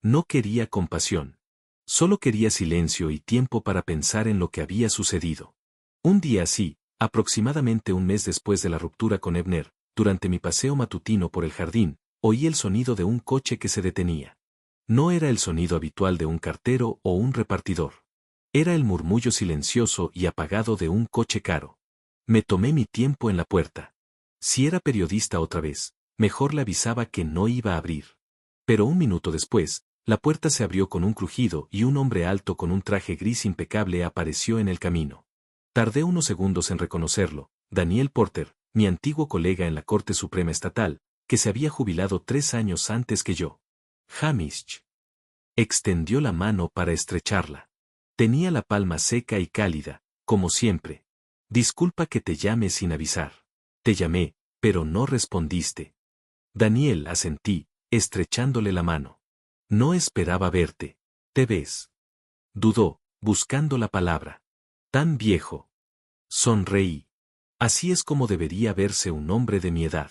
No quería compasión. Solo quería silencio y tiempo para pensar en lo que había sucedido. Un día así, aproximadamente un mes después de la ruptura con Ebner, durante mi paseo matutino por el jardín, oí el sonido de un coche que se detenía. No era el sonido habitual de un cartero o un repartidor. Era el murmullo silencioso y apagado de un coche caro. Me tomé mi tiempo en la puerta. Si era periodista otra vez, mejor le avisaba que no iba a abrir. Pero un minuto después, la puerta se abrió con un crujido y un hombre alto con un traje gris impecable apareció en el camino. Tardé unos segundos en reconocerlo, Daniel Porter, mi antiguo colega en la Corte Suprema Estatal, que se había jubilado 3 años antes que yo. Hamish. Extendió la mano para estrecharla. Tenía la palma seca y cálida, como siempre. Disculpa que te llame sin avisar. Te llamé, pero no respondiste. Daniel, asentí, estrechándole la mano. No esperaba verte. ¿Te ves? Dudó, buscando la palabra. Tan viejo. Sonreí. Así es como debería verse un hombre de mi edad.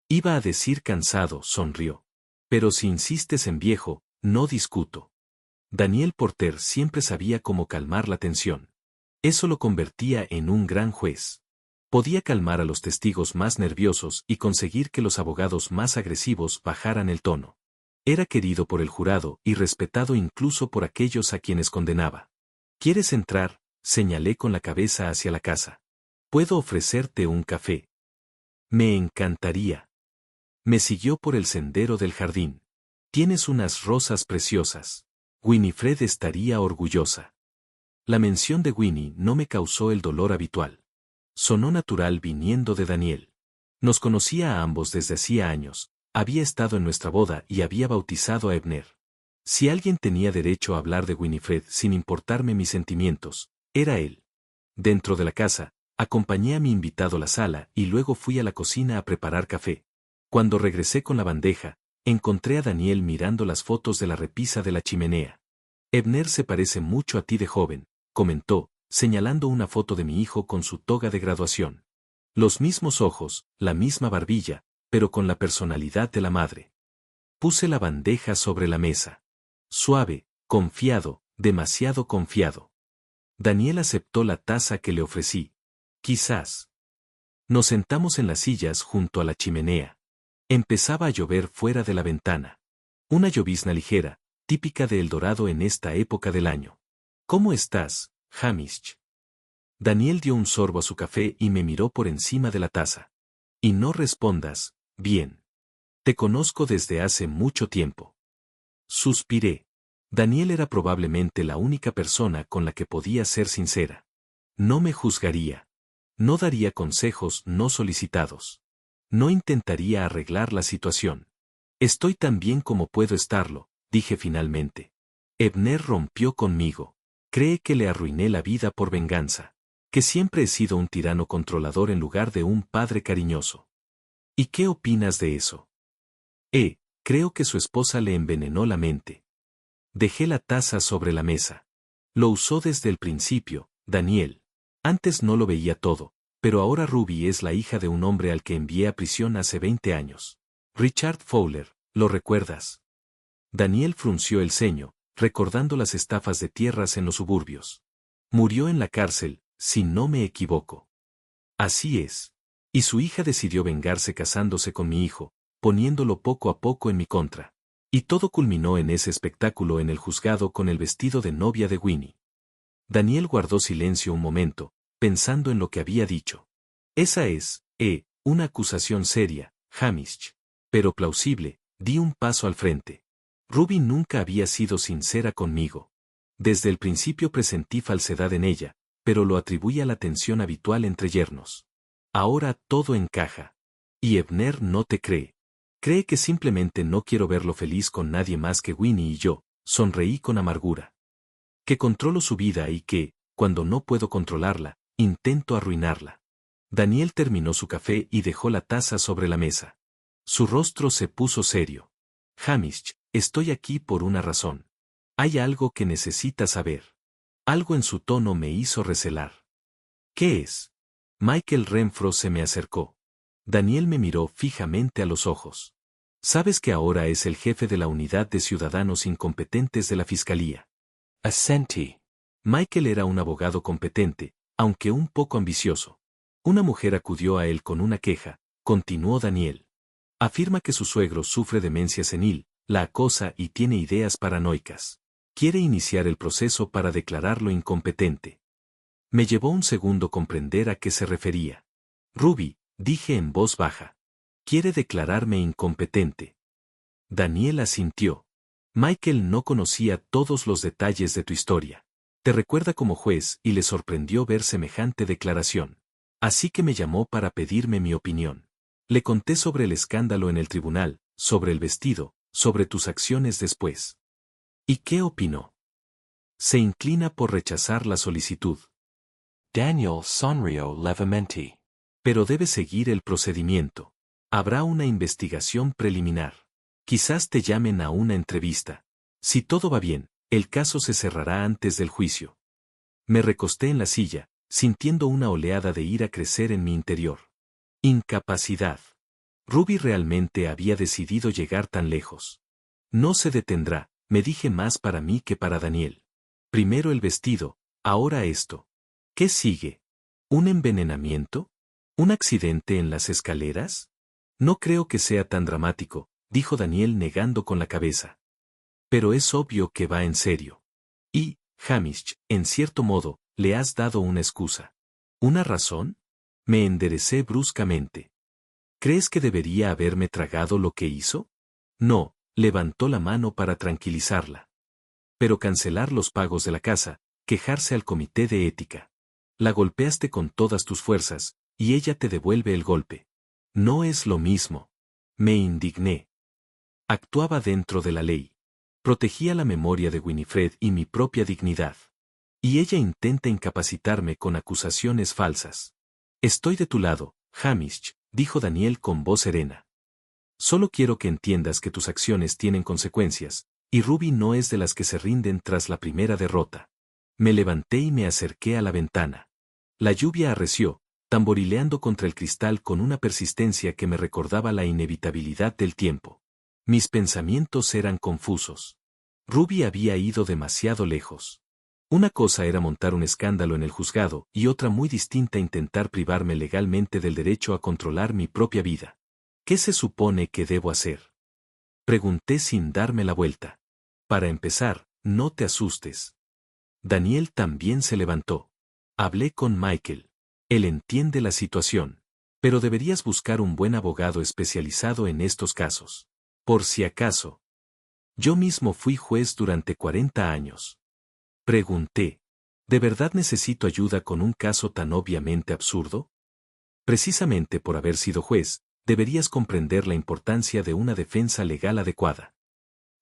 Iba a decir cansado, sonrió. Pero si insistes en viejo, no discuto. Daniel Porter siempre sabía cómo calmar la tensión. Eso lo convertía en un gran juez. Podía calmar a los testigos más nerviosos y conseguir que los abogados más agresivos bajaran el tono. Era querido por el jurado y respetado incluso por aquellos a quienes condenaba. ¿Quieres entrar?, señalé con la cabeza hacia la casa. ¿Puedo ofrecerte un café? Me encantaría. Me siguió por el sendero del jardín. Tienes unas rosas preciosas. Winifred estaría orgullosa. La mención de Winnie no me causó el dolor habitual. Sonó natural viniendo de Daniel. Nos conocía a ambos desde hacía años, había estado en nuestra boda y había bautizado a Ebner. Si alguien tenía derecho a hablar de Winifred sin importarme mis sentimientos, era él. Dentro de la casa, acompañé a mi invitado a la sala y luego fui a la cocina a preparar café. Cuando regresé con la bandeja, encontré a Daniel mirando las fotos de la repisa de la chimenea. Ebner se parece mucho a ti de joven, comentó, señalando una foto de mi hijo con su toga de graduación. Los mismos ojos, la misma barbilla, pero con la personalidad de la madre. Puse la bandeja sobre la mesa. Suave, confiado, demasiado confiado. Daniel aceptó la taza que le ofrecí. Quizás. Nos sentamos en las sillas junto a la chimenea. Empezaba a llover fuera de la ventana. Una llovizna ligera, típica de El Dorado en esta época del año. ¿Cómo estás, Hamish? Daniel dio un sorbo a su café y me miró por encima de la taza. Y no respondas, bien. Te conozco desde hace mucho tiempo. Suspiré. Daniel era probablemente la única persona con la que podía ser sincera. No me juzgaría. No daría consejos no solicitados. No intentaría arreglar la situación. Estoy tan bien como puedo estarlo, dije finalmente. Ebner rompió conmigo. Cree que le arruiné la vida por venganza. Que siempre he sido un tirano controlador en lugar de un padre cariñoso. ¿Y qué opinas de eso? Creo que su esposa le envenenó la mente. Dejé la taza sobre la mesa. Lo usó desde el principio, Daniel. Antes no lo veía todo, pero ahora Ruby es la hija de un hombre al que envié a prisión hace 20 años. Richard Fowler, ¿lo recuerdas? Daniel frunció el ceño, recordando las estafas de tierras en los suburbios. Murió en la cárcel, si no me equivoco. Así es. Y su hija decidió vengarse casándose con mi hijo, poniéndolo poco a poco en mi contra. Y todo culminó en ese espectáculo en el juzgado con el vestido de novia de Winnie. Daniel guardó silencio un momento, pensando en lo que había dicho. Esa es, una acusación seria, Hamish. Pero plausible, di un paso al frente. Ruby nunca había sido sincera conmigo. Desde el principio presentí falsedad en ella, pero lo atribuí a la tensión habitual entre yernos. Ahora todo encaja. Y Ebner no te cree. Cree que simplemente no quiero verlo feliz con nadie más que Winnie y yo, sonreí con amargura. Que controlo su vida y que, cuando no puedo controlarla, intento arruinarla. Daniel terminó su café y dejó la taza sobre la mesa. Su rostro se puso serio. Hamish, estoy aquí por una razón. Hay algo que necesitas saber. Algo en su tono me hizo recelar. ¿Qué es? Michael Renfro se me acercó. Daniel me miró fijamente a los ojos. Sabes que ahora es el jefe de la unidad de ciudadanos incompetentes de la fiscalía. Asentí. Michael era un abogado competente, aunque un poco ambicioso. Una mujer acudió a él con una queja, continuó Daniel. Afirma que su suegro sufre demencia senil, la acosa y tiene ideas paranoicas. Quiere iniciar el proceso para declararlo incompetente. Me llevó un segundo comprender a qué se refería. Ruby, dije en voz baja. Quiere declararme incompetente. Daniel asintió. Michael no conocía todos los detalles de tu historia. Te recuerda como juez y le sorprendió ver semejante declaración. Así que me llamó para pedirme mi opinión. Le conté sobre el escándalo en el tribunal, sobre el vestido, sobre tus acciones después. ¿Y qué opinó? Se inclina por rechazar la solicitud. Daniel sonrió levemente. Pero debe seguir el procedimiento. Habrá una investigación preliminar. Quizás te llamen a una entrevista. Si todo va bien, el caso se cerrará antes del juicio. Me recosté en la silla, sintiendo una oleada de ira crecer en mi interior. Incapacidad. Ruby realmente había decidido llegar tan lejos. No se detendrá, me dije más para mí que para Daniel. Primero el vestido, ahora esto. ¿Qué sigue? ¿Un envenenamiento? ¿Un accidente en las escaleras? No creo que sea tan dramático, dijo Daniel negando con la cabeza. Pero es obvio que va en serio. Y, Hamish, en cierto modo, le has dado una excusa. ¿Una razón? Me enderecé bruscamente. ¿Crees que debería haberme tragado lo que hizo? No, levantó la mano para tranquilizarla. Pero cancelar los pagos de la casa, quejarse al comité de ética. La golpeaste con todas tus fuerzas, y ella te devuelve el golpe. No es lo mismo. Me indigné. Actuaba dentro de la ley. Protegía la memoria de Winifred y mi propia dignidad. Y ella intenta incapacitarme con acusaciones falsas. Estoy de tu lado, Hamish, dijo Daniel con voz serena. Solo quiero que entiendas que tus acciones tienen consecuencias, y Ruby no es de las que se rinden tras la primera derrota. Me levanté y me acerqué a la ventana. La lluvia arreció, tamborileando contra el cristal con una persistencia que me recordaba la inevitabilidad del tiempo. Mis pensamientos eran confusos. Ruby había ido demasiado lejos. Una cosa era montar un escándalo en el juzgado y otra muy distinta intentar privarme legalmente del derecho a controlar mi propia vida. ¿Qué se supone que debo hacer? Pregunté sin darme la vuelta. Para empezar, no te asustes. Daniel también se levantó. Hablé con Michael. Él entiende la situación. Pero deberías buscar un buen abogado especializado en estos casos. Por si acaso. Yo mismo fui juez durante 40 años. Pregunté. ¿De verdad necesito ayuda con un caso tan obviamente absurdo? Precisamente por haber sido juez, deberías comprender la importancia de una defensa legal adecuada.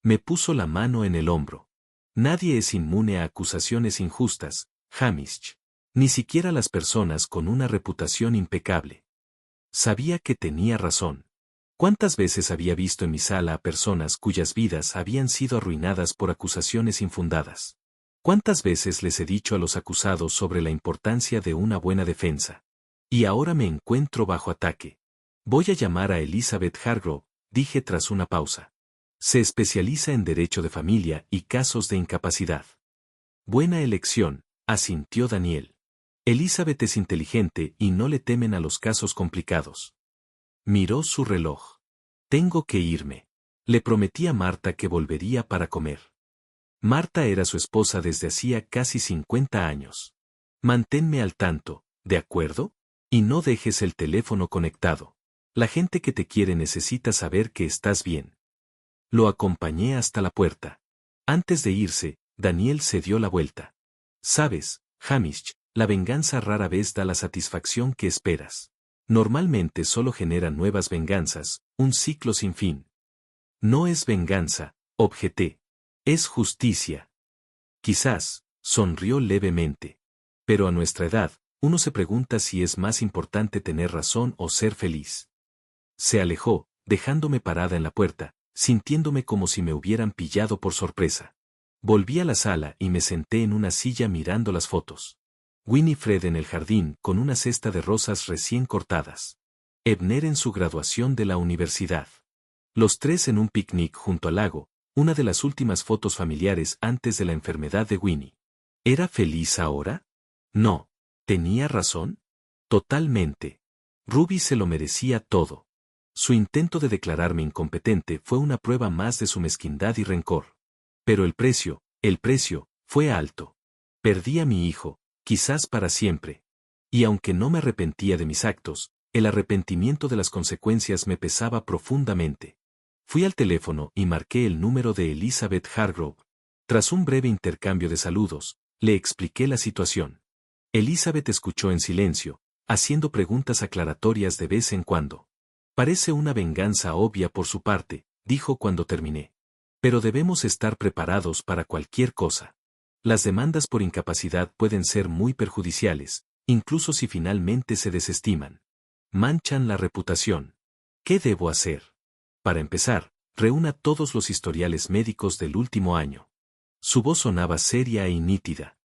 Me puso la mano en el hombro. Nadie es inmune a acusaciones injustas, Hamish. Ni siquiera las personas con una reputación impecable. Sabía que tenía razón. ¿Cuántas veces había visto en mi sala a personas cuyas vidas habían sido arruinadas por acusaciones infundadas? ¿Cuántas veces les he dicho a los acusados sobre la importancia de una buena defensa? Y ahora me encuentro bajo ataque. Voy a llamar a Elizabeth Hargrove, dije tras una pausa. Se especializa en derecho de familia y casos de incapacidad. Buena elección, asintió Daniel. Elizabeth es inteligente y no le temen a los casos complicados. Miró su reloj. Tengo que irme. Le prometí a Marta que volvería para comer. Marta era su esposa desde hacía casi 50 años. Manténme al tanto, ¿de acuerdo? Y no dejes el teléfono conectado. La gente que te quiere necesita saber que estás bien. Lo acompañé hasta la puerta. Antes de irse, Daniel se dio la vuelta. Sabes, Hamish, la venganza rara vez da la satisfacción que esperas. Normalmente solo genera nuevas venganzas, un ciclo sin fin. No es venganza, objeté. Es justicia. Quizás, sonrió levemente. Pero a nuestra edad, uno se pregunta si es más importante tener razón o ser feliz. Se alejó, dejándome parada en la puerta, sintiéndome como si me hubieran pillado por sorpresa. Volví a la sala y me senté en una silla mirando las fotos. Winifred en el jardín con una cesta de rosas recién cortadas. Ebner en su graduación de la universidad. Los tres en un picnic junto al lago, una de las últimas fotos familiares antes de la enfermedad de Winnie. ¿Era feliz ahora? No. ¿Tenía razón? Totalmente. Ruby se lo merecía todo. Su intento de declararme incompetente fue una prueba más de su mezquindad y rencor. Pero el precio, fue alto. Perdí a mi hijo, quizás para siempre. Y aunque no me arrepentía de mis actos, el arrepentimiento de las consecuencias me pesaba profundamente. Fui al teléfono y marqué el número de Elizabeth Hargrove. Tras un breve intercambio de saludos, le expliqué la situación. Elizabeth escuchó en silencio, haciendo preguntas aclaratorias de vez en cuando. Parece una venganza obvia por su parte, dijo cuando terminé. Pero debemos estar preparados para cualquier cosa. Las demandas por incapacidad pueden ser muy perjudiciales, incluso si finalmente se desestiman. Manchan la reputación. ¿Qué debo hacer? Para empezar, reúna todos los historiales médicos del último año. Su voz sonaba seria y nítida.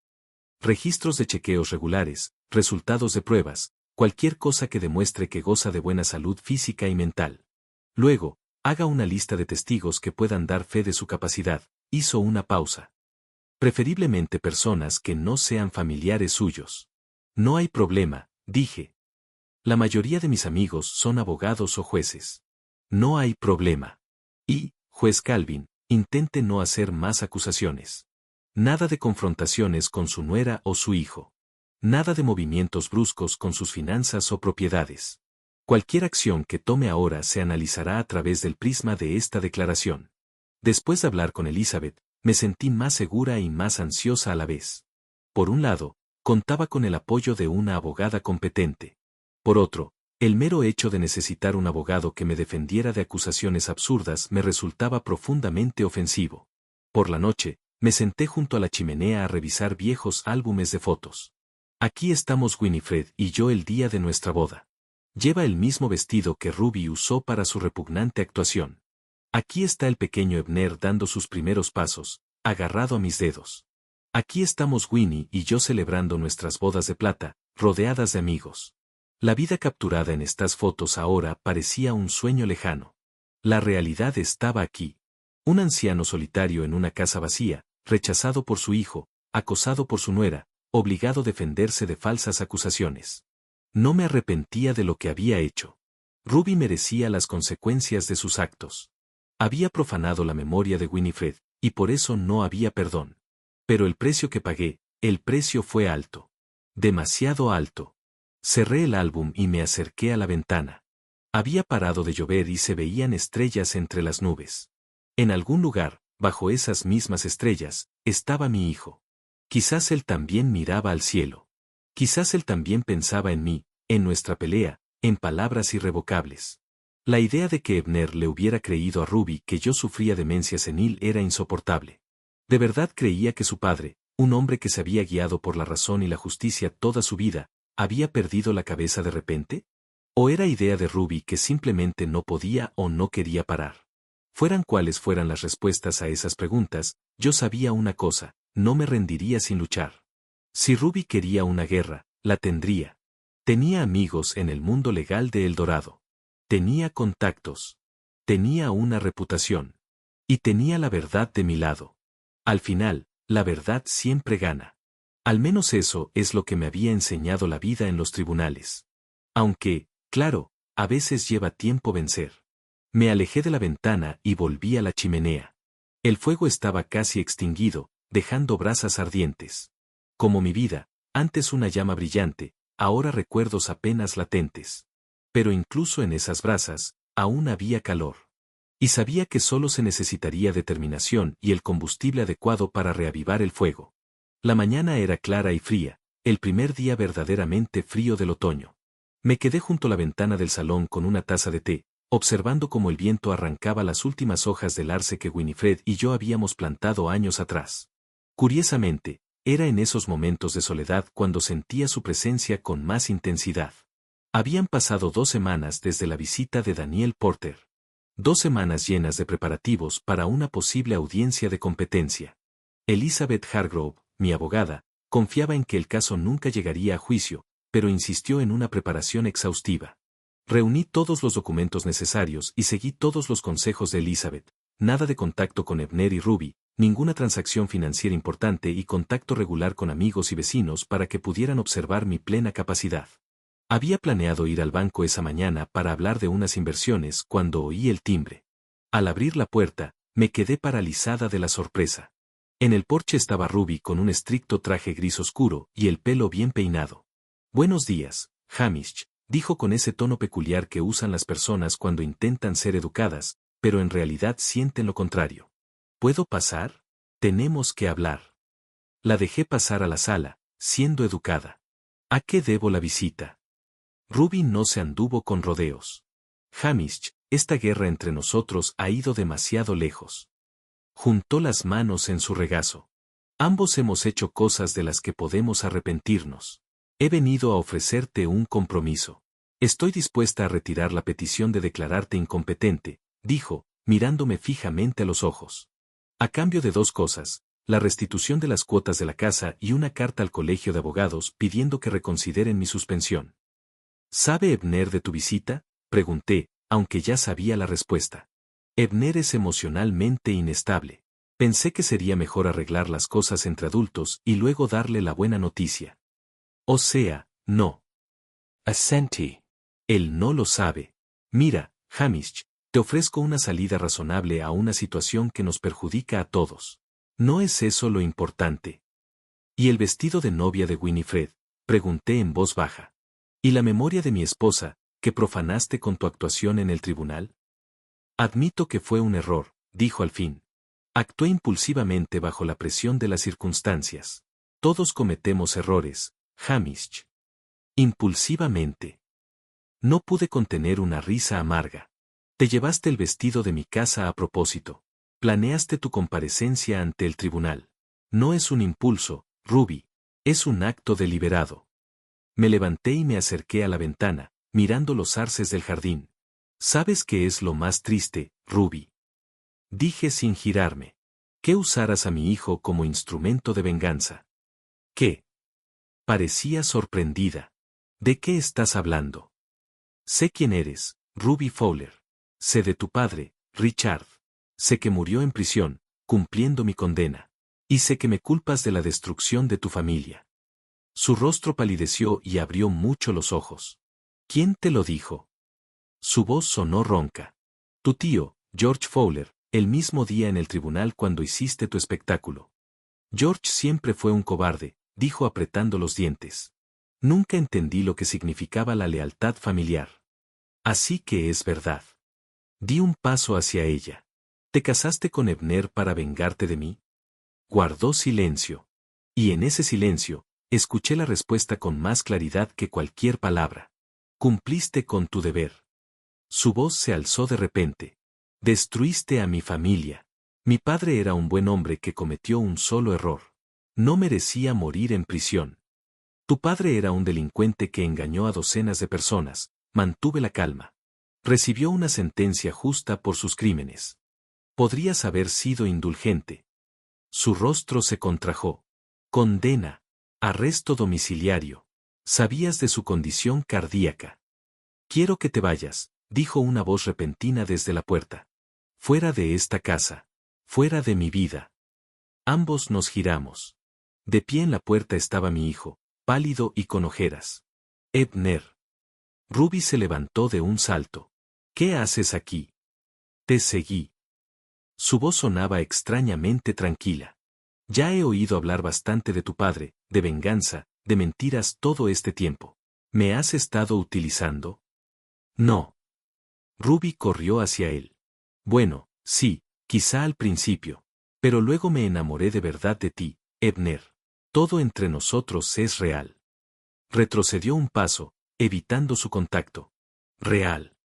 Registros de chequeos regulares, resultados de pruebas, cualquier cosa que demuestre que goza de buena salud física y mental. Luego, haga una lista de testigos que puedan dar fe de su capacidad. Hizo una pausa. Preferiblemente personas que no sean familiares suyos. No hay problema, dije. La mayoría de mis amigos son abogados o jueces. No hay problema. Y, juez Calvin, intente no hacer más acusaciones. Nada de confrontaciones con su nuera o su hijo. Nada de movimientos bruscos con sus finanzas o propiedades. Cualquier acción que tome ahora se analizará a través del prisma de esta declaración. Después de hablar con Elizabeth, me sentí más segura y más ansiosa a la vez. Por un lado, contaba con el apoyo de una abogada competente. Por otro, el mero hecho de necesitar un abogado que me defendiera de acusaciones absurdas me resultaba profundamente ofensivo. Por la noche, me senté junto a la chimenea a revisar viejos álbumes de fotos. Aquí estamos Winifred y yo el día de nuestra boda. Lleva el mismo vestido que Ruby usó para su repugnante actuación. Aquí está el pequeño Ebner dando sus primeros pasos, agarrado a mis dedos. Aquí estamos Winnie y yo celebrando nuestras bodas de plata, rodeadas de amigos. La vida capturada en estas fotos ahora parecía un sueño lejano. La realidad estaba aquí. Un anciano solitario en una casa vacía, rechazado por su hijo, acosado por su nuera, obligado a defenderse de falsas acusaciones. No me arrepentía de lo que había hecho. Ruby merecía las consecuencias de sus actos. Había profanado la memoria de Winifred, y por eso no había perdón. Pero el precio que pagué, el precio fue alto. Demasiado alto. Cerré el álbum y me acerqué a la ventana. Había parado de llover y se veían estrellas entre las nubes. En algún lugar, bajo esas mismas estrellas, estaba mi hijo. Quizás él también miraba al cielo. Quizás él también pensaba en mí, en nuestra pelea, en palabras irrevocables. La idea de que Ebner le hubiera creído a Ruby que yo sufría demencia senil era insoportable. ¿De verdad creía que su padre, un hombre que se había guiado por la razón y la justicia toda su vida, había perdido la cabeza de repente? ¿O era idea de Ruby que simplemente no podía o no quería parar? Fueran cuales fueran las respuestas a esas preguntas, yo sabía una cosa, no me rendiría sin luchar. Si Ruby quería una guerra, la tendría. Tenía amigos en el mundo legal de El Dorado. Tenía contactos. Tenía una reputación. Y tenía la verdad de mi lado. Al final, la verdad siempre gana. Al menos eso es lo que me había enseñado la vida en los tribunales. Aunque, claro, a veces lleva tiempo vencer. Me alejé de la ventana y volví a la chimenea. El fuego estaba casi extinguido, dejando brasas ardientes. Como mi vida, antes una llama brillante, ahora recuerdos apenas latentes. Pero incluso en esas brasas, aún había calor. Y sabía que solo se necesitaría determinación y el combustible adecuado para reavivar el fuego. La mañana era clara y fría, el primer día verdaderamente frío del otoño. Me quedé junto a la ventana del salón con una taza de té, observando cómo el viento arrancaba las últimas hojas del arce que Winifred y yo habíamos plantado años atrás. Curiosamente, era en esos momentos de soledad cuando sentía su presencia con más intensidad. Habían pasado 2 semanas desde la visita de Daniel Porter. 2 semanas llenas de preparativos para una posible audiencia de competencia. Elizabeth Hargrove, mi abogada, confiaba en que el caso nunca llegaría a juicio, pero insistió en una preparación exhaustiva. Reuní todos los documentos necesarios y seguí todos los consejos de Elizabeth. Nada de contacto con Ebner y Ruby, ninguna transacción financiera importante y contacto regular con amigos y vecinos para que pudieran observar mi plena capacidad. Había planeado ir al banco esa mañana para hablar de unas inversiones cuando oí el timbre. Al abrir la puerta, me quedé paralizada de la sorpresa. En el porche estaba Ruby con un estricto traje gris oscuro y el pelo bien peinado. «Buenos días, Hamish», dijo con ese tono peculiar que usan las personas cuando intentan ser educadas, pero en realidad sienten lo contrario. «¿Puedo pasar? Tenemos que hablar». La dejé pasar a la sala, siendo educada. ¿A qué debo la visita? Ruby no se anduvo con rodeos. «Hamish, esta guerra entre nosotros ha ido demasiado lejos». Juntó las manos en su regazo. «Ambos hemos hecho cosas de las que podemos arrepentirnos. He venido a ofrecerte un compromiso. Estoy dispuesta a retirar la petición de declararte incompetente», dijo, mirándome fijamente a los ojos. «A cambio de 2 cosas, la restitución de las cuotas de la casa y una carta al colegio de abogados pidiendo que reconsideren mi suspensión». «¿Sabe Ebner de tu visita?», pregunté, aunque ya sabía la respuesta. «Ebner es emocionalmente inestable. Pensé que sería mejor arreglar las cosas entre adultos y luego darle la buena noticia». «O sea, no». «Asentí». «Él no lo sabe. Mira, Hamish, te ofrezco una salida razonable a una situación que nos perjudica a todos. ¿No es eso lo importante?» «¿Y el vestido de novia de Winifred?», pregunté en voz baja. «¿Y la memoria de mi esposa, que profanaste con tu actuación en el tribunal?» «Admito que fue un error», dijo al fin. «Actué impulsivamente bajo la presión de las circunstancias. Todos cometemos errores, Hamish». «Impulsivamente». No pude contener una risa amarga. «Te llevaste el vestido de mi casa a propósito. Planeaste tu comparecencia ante el tribunal. No es un impulso, Ruby. Es un acto deliberado». Me levanté y me acerqué a la ventana, mirando los arces del jardín. «¿Sabes qué es lo más triste, Ruby?», dije sin girarme. «Que usaras a mi hijo como instrumento de venganza». «¿Qué?». Parecía sorprendida. «¿De qué estás hablando?». «Sé quién eres, Ruby Fowler. Sé de tu padre, Richard. Sé que murió en prisión, cumpliendo mi condena. Y sé que me culpas de la destrucción de tu familia». Su rostro palideció y abrió mucho los ojos. «¿Quién te lo dijo?». Su voz sonó ronca. «Tu tío, George Fowler, el mismo día en el tribunal cuando hiciste tu espectáculo». «George siempre fue un cobarde», dijo apretando los dientes. «Nunca entendí lo que significaba la lealtad familiar». «Así que es verdad». Di un paso hacia ella. «¿Te casaste con Ebner para vengarte de mí?». Guardó silencio. Y en ese silencio, escuché la respuesta con más claridad que cualquier palabra. «Cumpliste con tu deber». Su voz se alzó de repente. «Destruiste a mi familia. Mi padre era un buen hombre que cometió un solo error. No merecía morir en prisión. Tu padre era un delincuente que engañó a docenas de personas». Mantuve la calma. «Recibió una sentencia justa por sus crímenes. Podrías haber sido indulgente». Su rostro se contrajo. «Condena. Arresto domiciliario. Sabías de su condición cardíaca». «Quiero que te vayas», dijo una voz repentina desde la puerta. «Fuera de esta casa. Fuera de mi vida». Ambos nos giramos. De pie en la puerta estaba mi hijo, pálido y con ojeras. «Ebner». Ruby se levantó de un salto. «¿Qué haces aquí?». «Te seguí». Su voz sonaba extrañamente tranquila. «Ya he oído hablar bastante de tu padre, de venganza, de mentiras todo este tiempo. ¿Me has estado utilizando?». «No». Ruby corrió hacia él. «Bueno, sí, quizá al principio. Pero luego me enamoré de verdad de ti, Ebner. Todo entre nosotros es real». Retrocedió un paso, evitando su contacto. Real.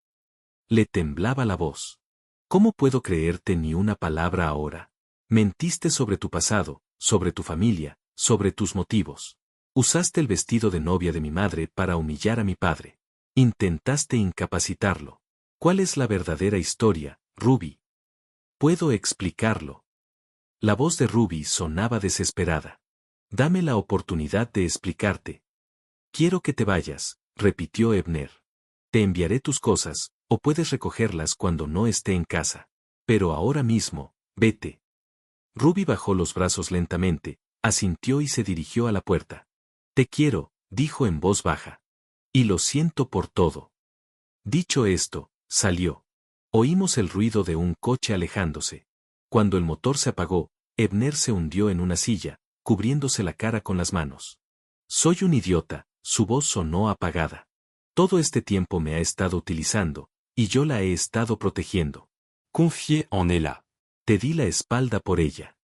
Le temblaba la voz. ¿Cómo puedo creerte ni una palabra ahora? Mentiste sobre tu pasado, sobre tu familia, sobre tus motivos. Usaste el vestido de novia de mi madre para humillar a mi padre. Intentaste incapacitarlo. ¿Cuál es la verdadera historia, Ruby? Puedo explicarlo. La voz de Ruby sonaba desesperada. Dame la oportunidad de explicarte. Quiero que te vayas, repitió Ebner. Te enviaré tus cosas, o puedes recogerlas cuando no esté en casa. Pero ahora mismo, vete. Ruby bajó los brazos lentamente, asintió y se dirigió a la puerta. Te quiero, dijo en voz baja. Y lo siento por todo. Dicho esto, salió. Oímos el ruido de un coche alejándose. Cuando el motor se apagó, Ebner se hundió en una silla, cubriéndose la cara con las manos. Soy un idiota, su voz sonó apagada. Todo este tiempo me ha estado utilizando, y yo la he estado protegiendo. Confiez en ella. Te di la espalda por ella.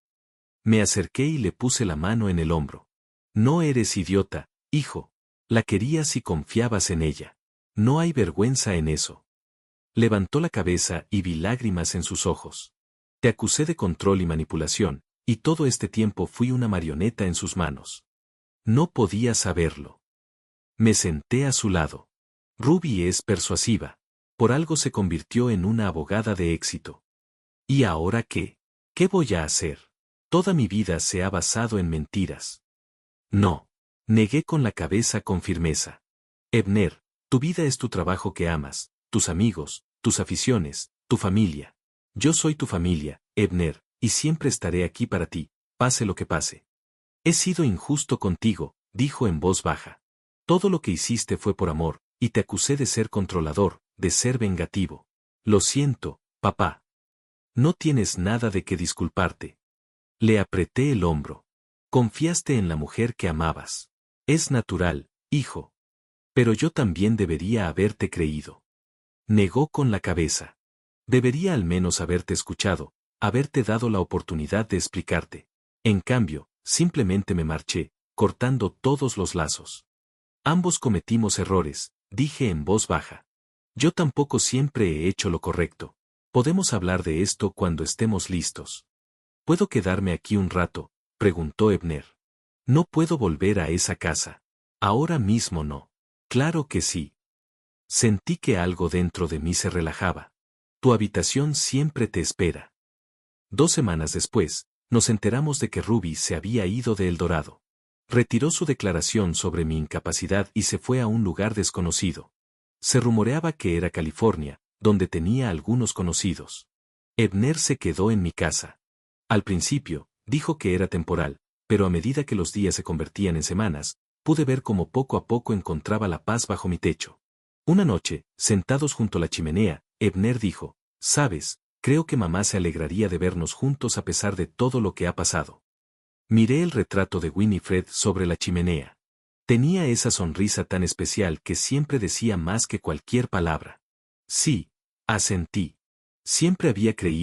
Me acerqué y le puse la mano en el hombro. No eres idiota, hijo. La querías y confiabas en ella. No hay vergüenza en eso. Levantó la cabeza y vi lágrimas en sus ojos. Te acusé de control y manipulación, y todo este tiempo fui una marioneta en sus manos. No podía saberlo. Me senté a su lado. Ruby es persuasiva. Por algo se convirtió en una abogada de éxito. ¿Y ahora qué? ¿Qué voy a hacer? Toda mi vida se ha basado en mentiras. No. Negué con la cabeza con firmeza. Ebner, tu vida es tu trabajo que amas, tus amigos, tus aficiones, tu familia. Yo soy tu familia, Ebner, y siempre estaré aquí para ti, pase lo que pase. He sido injusto contigo, dijo en voz baja. Todo lo que hiciste fue por amor, y te acusé de ser controlador, de ser vengativo. Lo siento, papá. No tienes nada de qué disculparte. Le apreté el hombro. Confiaste en la mujer que amabas. Es natural, hijo. Pero yo también debería haberte creído. Negó con la cabeza. Debería al menos haberte escuchado, haberte dado la oportunidad de explicarte. En cambio, simplemente me marché, cortando todos los lazos. Ambos cometimos errores, dije en voz baja. Yo tampoco siempre he hecho lo correcto. Podemos hablar de esto cuando estemos listos. ¿Puedo quedarme aquí un rato?, preguntó Ebner. No puedo volver a esa casa. Ahora mismo no. Claro que sí. Sentí que algo dentro de mí se relajaba. Tu habitación siempre te espera. 2 semanas después, nos enteramos de que Ruby se había ido de El Dorado. Retiró su declaración sobre mi incapacidad y se fue a un lugar desconocido. Se rumoreaba que era California, donde tenía algunos conocidos. Ebner se quedó en mi casa. Al principio, dijo que era temporal, pero a medida que los días se convertían en semanas, pude ver cómo poco a poco encontraba la paz bajo mi techo. Una noche, sentados junto a la chimenea, Ebner dijo, «Sabes, creo que mamá se alegraría de vernos juntos a pesar de todo lo que ha pasado». Miré el retrato de Winifred sobre la chimenea. Tenía esa sonrisa tan especial que siempre decía más que cualquier palabra. Sí, asentí. Siempre había creído